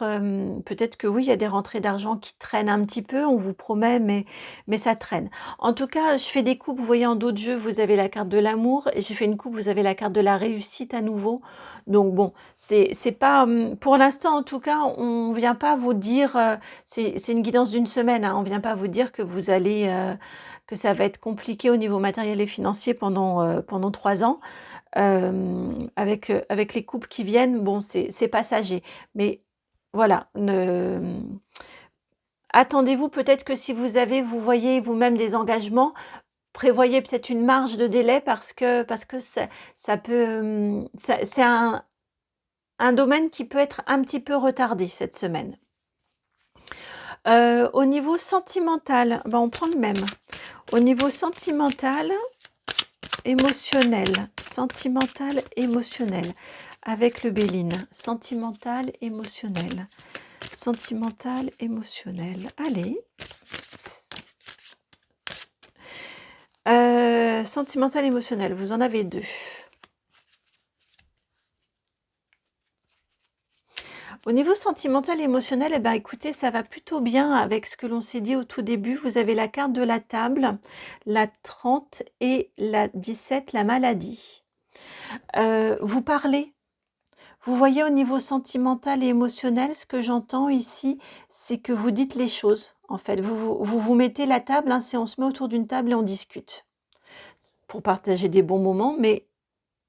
que oui, il y a des rentrées d'argent qui traînent un petit peu, on vous promet, mais ça traîne. En tout cas, je fais des coupes, vous voyez, en d'autres jeux, vous avez la carte de l'amour, et j'ai fait une coupe, vous avez la carte de la réussite à nouveau. Donc bon, c'est pas, pour l'instant en tout cas, on vient pas vous dire, c'est une guidance d'une semaine, hein, on vient pas vous dire que vous allez, que ça va être compliqué au niveau matériel et financier pendant 3 ans. Avec les couples qui viennent, bon, c'est passager. Mais voilà, attendez-vous peut-être que si vous voyez vous-même des engagements, prévoyez peut-être une marge de délai parce que ça peut, c'est un domaine qui peut être un petit peu retardé cette semaine. Au niveau sentimental, ben on prend le même. Au niveau sentimental, émotionnel, avec le Béline. Sentimental, émotionnel. Allez. Sentimental, émotionnel, vous en avez 2. Au niveau sentimental et émotionnel, eh ben, écoutez, ça va plutôt bien avec ce que l'on s'est dit au tout début. Vous avez la carte de la table, la 30 et la 17, la maladie. Vous parlez. Vous voyez au niveau sentimental et émotionnel, ce que j'entends ici, c'est que vous dites les choses. En fait, vous mettez la table, hein, on se met autour d'une table et on discute. Pour partager des bons moments, mais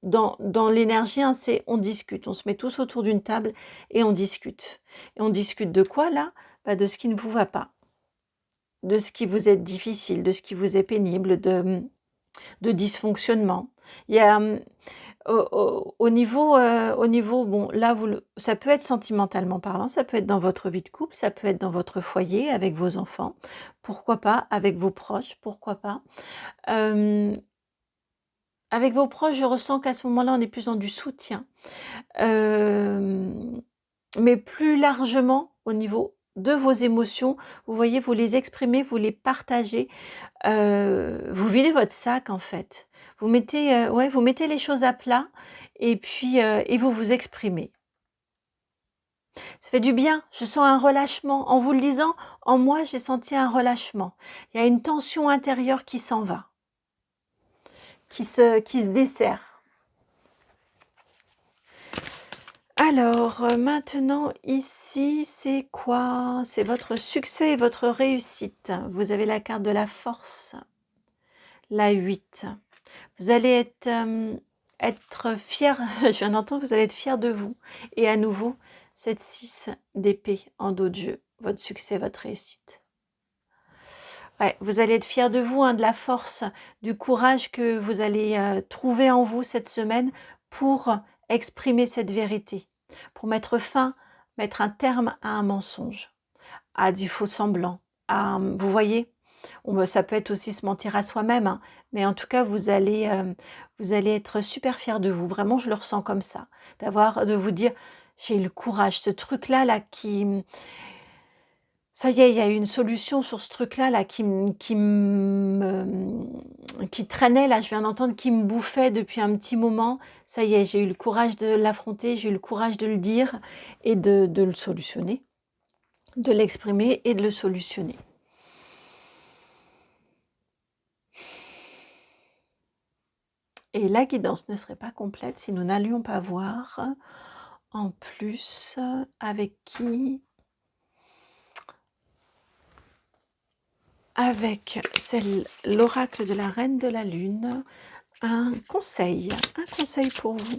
dans l'énergie, hein, on discute. On se met tous autour d'une table et on discute. Et on discute de quoi là? De ce qui ne vous va pas, de ce qui vous est difficile, de ce qui vous est pénible, de dysfonctionnement. Il y a au niveau, bon, là, ça peut être sentimentalement parlant, ça peut être dans votre vie de couple, ça peut être dans votre foyer avec vos enfants, pourquoi pas, avec vos proches, pourquoi pas. Avec vos proches, je ressens qu'à ce moment-là, on est plus dans du soutien. Mais plus largement, au niveau de vos émotions, vous voyez, vous les exprimez, vous les partagez, vous videz votre sac en fait. Vous mettez, vous mettez les choses à plat et puis, et vous vous exprimez. Ça fait du bien, je sens un relâchement. En vous le disant, en moi, j'ai senti un relâchement. Il y a une tension intérieure qui s'en va, qui se dessert. Alors, maintenant, ici, c'est quoi? C'est votre succès et votre réussite. Vous avez la carte de la force, la 8. Vous allez être fier, je viens d'entendre, vous allez être fier de vous. Et à nouveau, cette 6 d'épée en dos de jeu, votre succès, votre réussite. Ouais, vous allez être fier de vous, hein, de la force, du courage que vous allez trouver en vous cette semaine pour exprimer cette vérité, pour mettre un terme à un mensonge, à des faux semblants. Vous voyez, ça peut être aussi se mentir à soi-même, hein, mais en tout cas, vous allez être super fier de vous. Vraiment, je le ressens comme ça, de vous dire, j'ai eu le courage, ce truc-là, Ça y est, il y a eu une solution sur ce truc-là là, qui traînait, là, je viens d'entendre, qui me bouffait depuis un petit moment. Ça y est, j'ai eu le courage de l'affronter, j'ai eu le courage de le dire et de le solutionner, de l'exprimer et de le solutionner. Et la guidance ne serait pas complète si nous n'allions pas voir en plus avec qui, avec l'oracle de la reine de la lune, un conseil pour vous.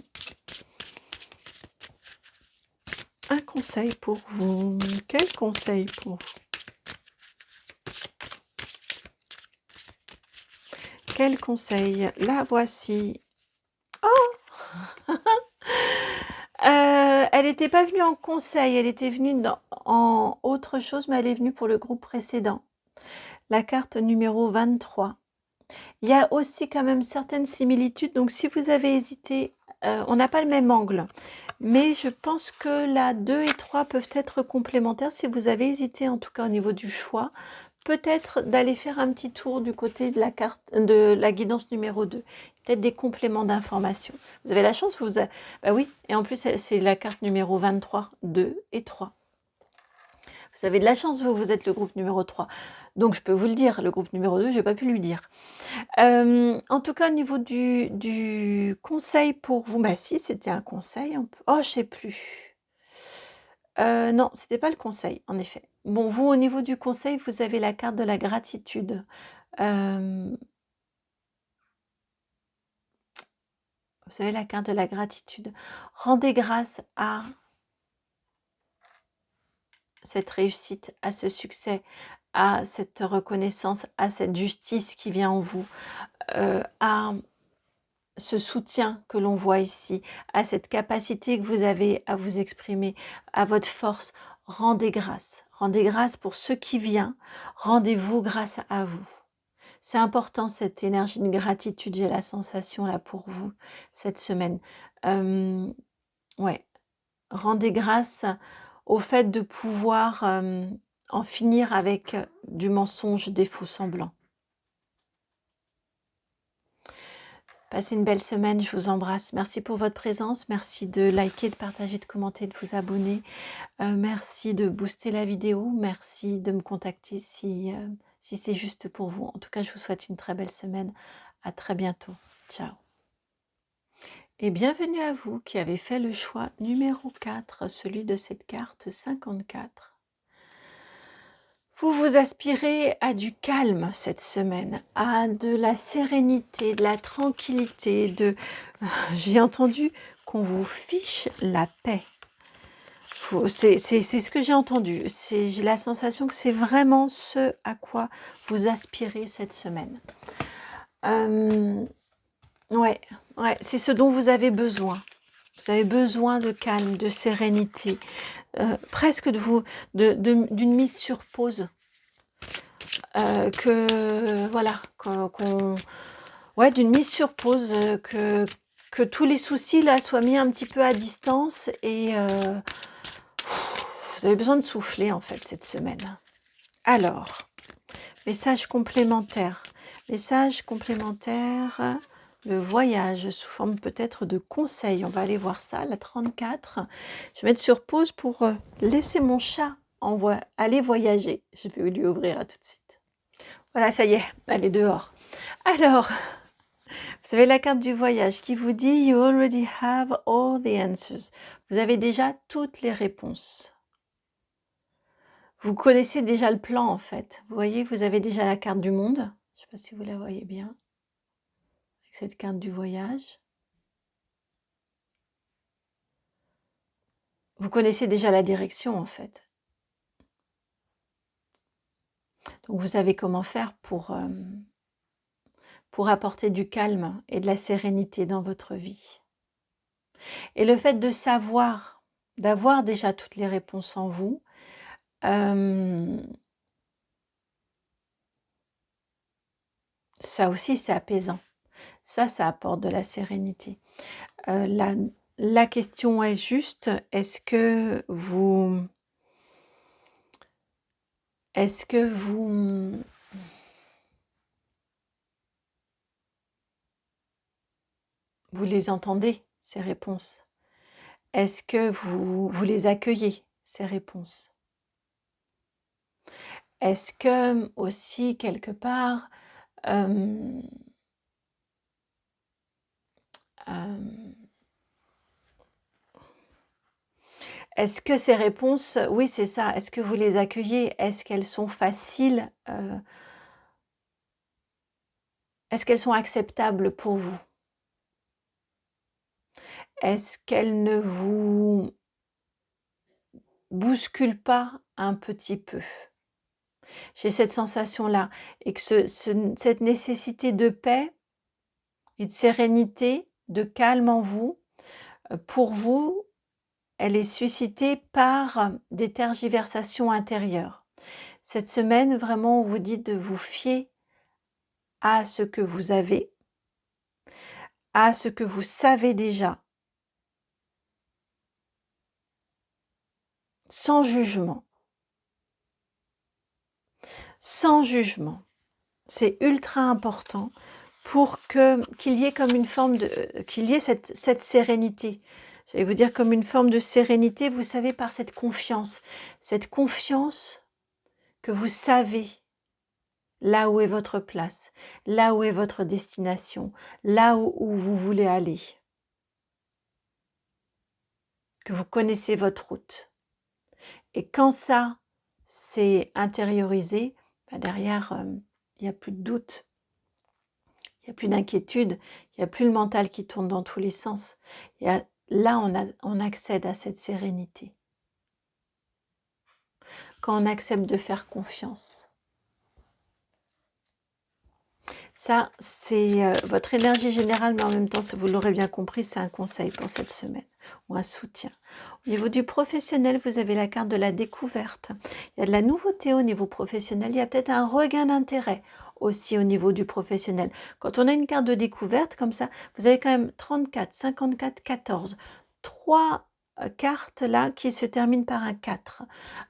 Un conseil pour vous. Quel conseil pour vous? Quel conseil? La voici. Elle n'était pas venue en conseil, elle était venue en autre chose, mais elle est venue pour le groupe précédent. La carte numéro 23. Il y a aussi quand même certaines similitudes, donc si vous avez hésité, on n'a pas le même angle, mais je pense que la 2 et 3 peuvent être complémentaires. Si vous avez hésité, en tout cas au niveau du choix, peut-être d'aller faire un petit tour du côté de la carte de la guidance numéro 2. Peut-être des compléments d'information. Vous avez la chance, bah oui, et en plus c'est la carte numéro 23, 2 et 3. Vous avez de la chance, vous êtes le groupe numéro 3. Donc je peux vous le dire, le groupe numéro 2, je n'ai pas pu lui dire. En tout cas, au niveau du conseil pour vous, bah si, c'était un conseil. Oh, je sais plus. Non, c'était pas le conseil, en effet. Bon, vous, au niveau du conseil, vous avez la carte de la gratitude. Vous avez la carte de la gratitude. Rendez grâce à cette réussite, à ce succès, à cette reconnaissance, à cette justice qui vient en vous, à ce soutien que l'on voit ici, à cette capacité que vous avez à vous exprimer, à votre force. Rendez grâce pour ce qui vient, rendez-vous grâce à vous. C'est important, cette énergie de gratitude, j'ai la sensation là pour vous cette semaine. Ouais, rendez grâce au fait de pouvoir en finir avec du mensonge, des faux semblants. Passez une belle semaine, je vous embrasse. Merci pour votre présence, merci de liker, de partager, de commenter, de vous abonner. Merci de booster la vidéo, merci de me contacter si c'est juste pour vous. En tout cas, je vous souhaite une très belle semaine. À très bientôt. Ciao. Et bienvenue à vous qui avez fait le choix numéro 4, celui de cette carte 54. Vous vous aspirez à du calme cette semaine, à de la sérénité, de la tranquillité, j'ai entendu qu'on vous fiche la paix. C'est ce que j'ai entendu. J'ai la sensation que c'est vraiment ce à quoi vous aspirez cette semaine. Ouais, c'est ce dont vous avez besoin. Vous avez besoin de calme, de sérénité, presque d'une mise sur pause. D'une mise sur pause, que tous les soucis là soient mis un petit peu à distance et vous avez besoin de souffler en fait cette semaine. Alors, message complémentaire, le voyage sous forme peut-être de conseil. On va aller voir ça, la 34. Je vais mettre sur pause pour laisser mon chat aller voyager. Je vais lui ouvrir à tout de suite. Voilà, ça y est, elle est dehors. Alors, vous avez la carte du voyage qui vous dit « You already have all the answers ». Vous avez déjà toutes les réponses. Vous connaissez déjà le plan en fait. Vous voyez, vous avez déjà la carte du monde. Je ne sais pas si vous la voyez bien. Avec cette carte du voyage. Vous connaissez déjà la direction en fait. Donc vous savez comment faire pour apporter du calme et de la sérénité dans votre vie. Et le fait de savoir, d'avoir déjà toutes les réponses en vous, ça aussi c'est apaisant. Ça apporte de la sérénité. La question est juste, est-ce que vous Est-ce que vous les entendez, ces réponses? Est-ce que vous les accueillez, ces réponses? Est-ce que aussi quelque part, hem, hem, est-ce que ces réponses oui, c'est ça, est-ce que vous les accueillez? Est-ce qu'elles sont faciles, est-ce qu'elles sont acceptables pour vous? Est-ce qu'elles ne vous bousculent pas un petit peu? J'ai cette sensation-là et que cette nécessité de paix et de sérénité, de calme en vous, pour vous, elle est suscitée par des tergiversations intérieures. Cette semaine, vraiment, on vous dit de vous fier à ce que vous avez, à ce que vous savez déjà, sans jugement. Sans jugement. C'est ultra important pour qu'il y ait comme une forme de qu'il y ait cette sérénité. J'allais vous dire comme une forme de sérénité, vous savez, par cette confiance que vous savez là où est votre place, là où est votre destination, là où vous voulez aller, que vous connaissez votre route. Et quand ça, c'est intériorisé, derrière, il n'y a plus de doute. Il n'y a plus d'inquiétude, il n'y a plus le mental qui tourne dans tous les sens. Là, on accède à cette sérénité. Quand on accepte de faire confiance. Ça, c'est votre énergie générale, mais en même temps, vous l'aurez bien compris, c'est un conseil pour cette semaine ou un soutien. Au niveau du professionnel, vous avez la carte de la découverte. Il y a de la nouveauté au niveau professionnel, il y a peut-être un regain d'intérêt aussi au niveau du professionnel. Quand on a une carte de découverte comme ça, vous avez quand même 34, 54, 14. Trois cartes là qui se terminent par un 4.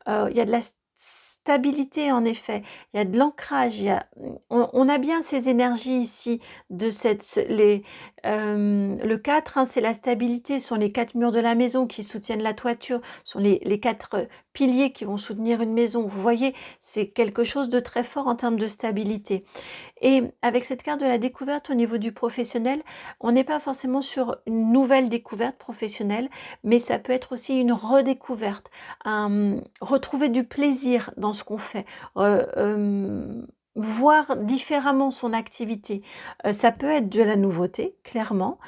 Il y a de la stabilité en effet, il y a de l'ancrage, on a bien ces énergies ici de le 4, hein, c'est la stabilité, ce sont les 4 murs de la maison qui soutiennent la toiture, ce sont les 4 piliers qui vont soutenir une maison. Vous voyez, c'est quelque chose de très fort en termes de stabilité. Et avec cette carte de la découverte au niveau du professionnel, on n'est pas forcément sur une nouvelle découverte professionnelle, mais ça peut être aussi une redécouverte, retrouver du plaisir dans ce qu'on fait, voir différemment son activité. Ça peut être de la nouveauté, clairement.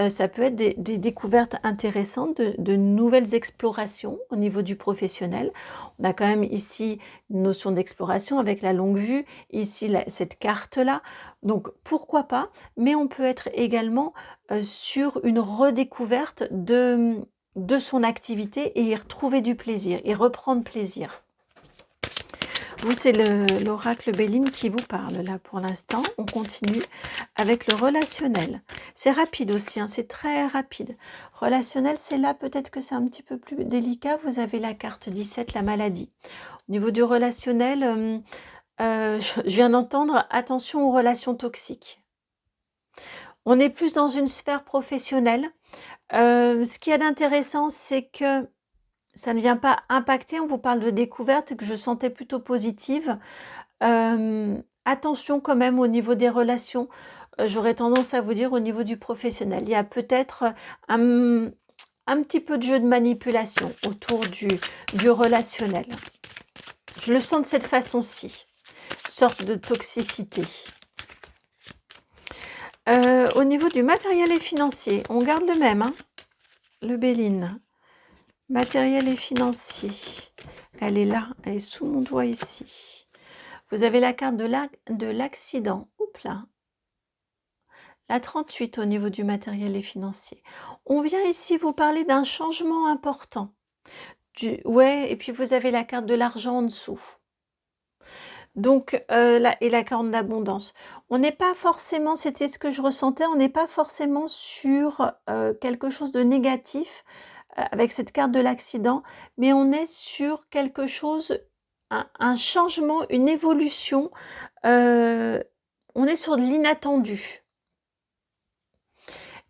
Ça peut être des découvertes intéressantes, de nouvelles explorations au niveau du professionnel. On a quand même ici une notion d'exploration avec la longue vue, ici cette carte-là. Donc pourquoi pas, mais on peut être également sur une redécouverte de son activité et y retrouver du plaisir, y reprendre plaisir. Vous, c'est l'oracle Béline qui vous parle là pour l'instant. On continue avec le relationnel. C'est rapide aussi, hein, c'est très rapide. Relationnel, c'est là peut-être que c'est un petit peu plus délicat. Vous avez la carte 17, la maladie. Au niveau du relationnel, je viens d'entendre attention aux relations toxiques. On est plus dans une sphère professionnelle. Ce qu'il y a d'intéressant, c'est que ça ne vient pas impacter, on vous parle de découverte que je sentais plutôt positive. Attention quand même au niveau des relations, j'aurais tendance à vous dire au niveau du professionnel. Il y a peut-être un petit peu de jeu de manipulation autour du relationnel. Je le sens de cette façon-ci, sorte de toxicité. Au niveau du matériel et financier, on garde le même, hein, le Béline. Matériel et financier. Elle est là, elle est sous mon doigt ici. Vous avez la carte de l'accident. Oups là. La 38 au niveau du matériel et financier. On vient ici vous parler d'un changement important. Ouais, et puis vous avez la carte de l'argent en dessous. Donc, et la carte d'abondance. On n'est pas forcément, c'était ce que je ressentais, on n'est pas forcément sur quelque chose de négatif avec cette carte de l'accident, mais on est sur quelque chose, un changement, une évolution. On est sur de l'inattendu.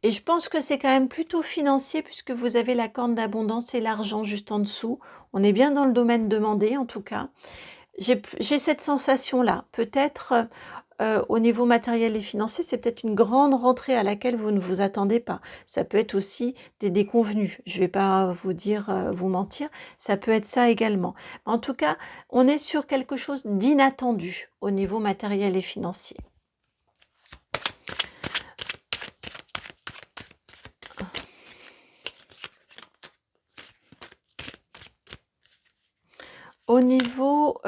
Et je pense que c'est quand même plutôt financier puisque vous avez la corne d'abondance et l'argent juste en dessous. On est bien dans le domaine demandé en tout cas. J'ai cette sensation-là. Peut-être au niveau matériel et financier, c'est peut-être une grande rentrée à laquelle vous ne vous attendez pas. Ça peut être aussi des déconvenus. Je ne vais pas vous dire, vous mentir. Ça peut être ça également. En tout cas, on est sur quelque chose d'inattendu au niveau matériel et financier. Au niveau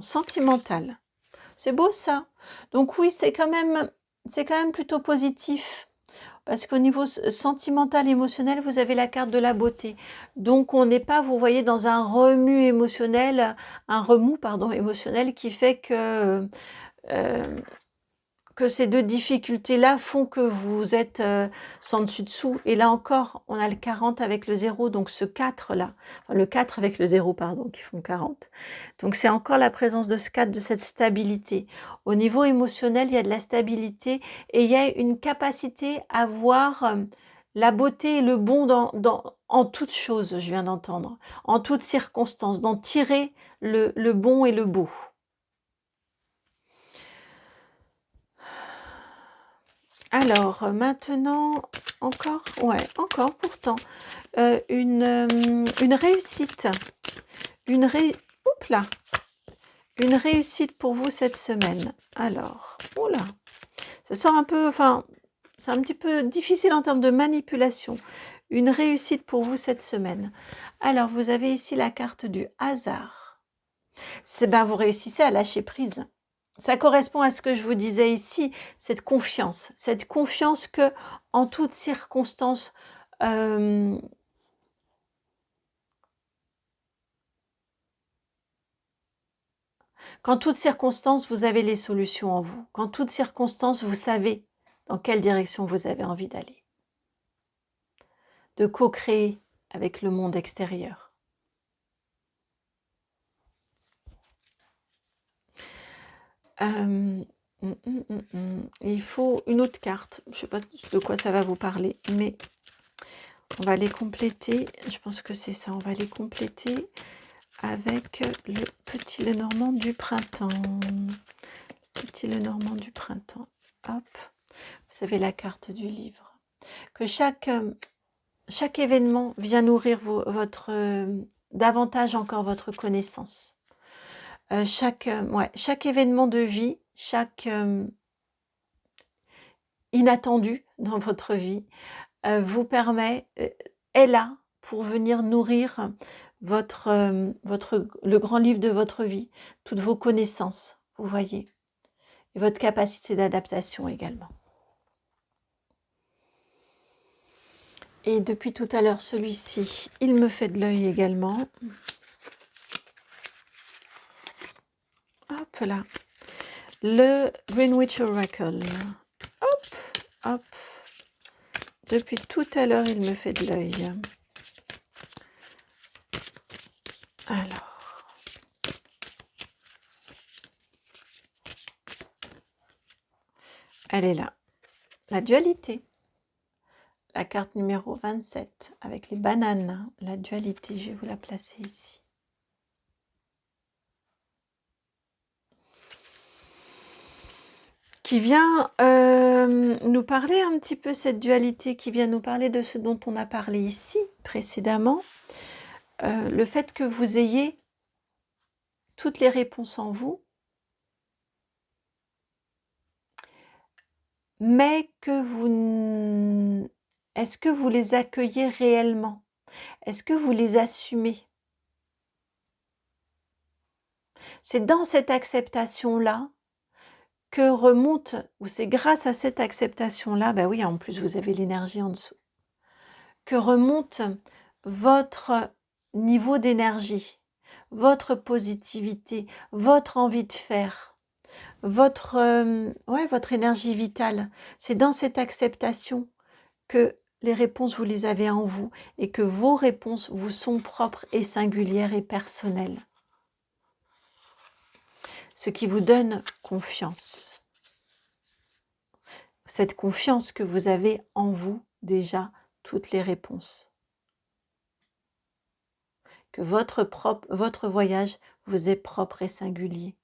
sentimental. C'est beau ça. Donc oui, c'est quand même plutôt positif. Parce qu'au niveau sentimental, émotionnel, vous avez la carte de la beauté. Donc on n'est pas, vous voyez, dans un remous émotionnel, émotionnel qui fait que ces deux difficultés-là font que vous êtes sans dessus-dessous. Et là encore, on a le 40 avec le 0, donc ce 4-là, enfin, le 4 avec le 0, pardon, qui font 40. Donc c'est encore la présence de ce 4, de cette stabilité. Au niveau émotionnel, il y a de la stabilité et il y a une capacité à voir la beauté et le bon en toutes choses, je viens d'entendre, en toutes circonstances, d'en tirer le bon et le beau. Alors, maintenant, encore pourtant, une réussite, une réussite pour vous cette semaine. Alors, oula, ça sort un peu, enfin, c'est un petit peu difficile en termes de manipulation. Une réussite pour vous cette semaine. Alors, vous avez ici la carte du hasard. Vous réussissez à lâcher prise. Ça correspond à ce que je vous disais ici, cette confiance que en toutes circonstances, qu'en toutes circonstances, vous avez les solutions en vous. Qu'en toutes circonstances, vous savez dans quelle direction vous avez envie d'aller. De co-créer avec le monde extérieur. Il faut une autre carte. Je ne sais pas de quoi ça va vous parler, mais on va les compléter. Je pense que c'est ça. On va les compléter avec le petit Lenormand du printemps. Petit Lenormand du printemps. Hop. Vous savez la carte du livre. Que chaque événement vient nourrir davantage encore votre connaissance. Chaque événement de vie, chaque inattendu dans votre vie vous permet, est là pour venir nourrir le grand livre de votre vie, toutes vos connaissances, vous voyez, et votre capacité d'adaptation également. Et depuis tout à l'heure, celui-ci, il me fait de l'œil également. Hop là. Le Greenwich Oracle. Hop, hop. Depuis tout à l'heure, il me fait de l'œil. Alors. Elle est là. La dualité. La carte numéro 27 avec les bananes. La dualité, je vais vous la placer ici. Qui vient nous parler un petit peu, cette dualité, qui vient nous parler de ce dont on a parlé ici précédemment. Le fait que vous ayez toutes les réponses en vous, mais que vous... Est-ce que vous les accueillez réellement? Est-ce que vous les assumez? C'est dans cette acceptation-là que remonte, ou c'est grâce à cette acceptation-là, ben oui, en plus vous avez l'énergie en dessous, que remonte votre niveau d'énergie, votre positivité, votre envie de faire, votre énergie vitale. C'est dans cette acceptation que les réponses, vous les avez en vous et que vos réponses vous sont propres et singulières et personnelles. Ce qui vous donne confiance. Cette confiance que vous avez en vous déjà toutes les réponses. Que votre voyage vous est propre et singulier.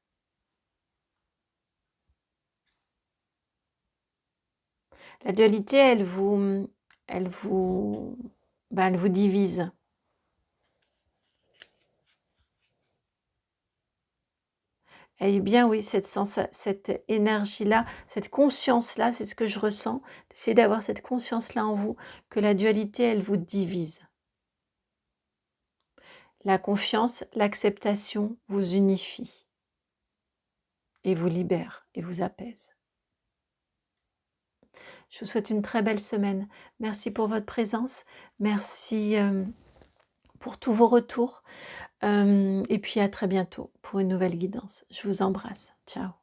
La dualité, elle vous divise. Eh bien oui, cette énergie-là, cette conscience-là, c'est ce que je ressens. Essayez d'avoir cette conscience-là en vous, que la dualité, elle vous divise. La confiance, l'acceptation vous unifie et vous libère et vous apaise. Je vous souhaite une très belle semaine. Merci pour votre présence. Merci pour tous vos retours. Et puis à très bientôt pour une nouvelle guidance. Je vous embrasse. Ciao.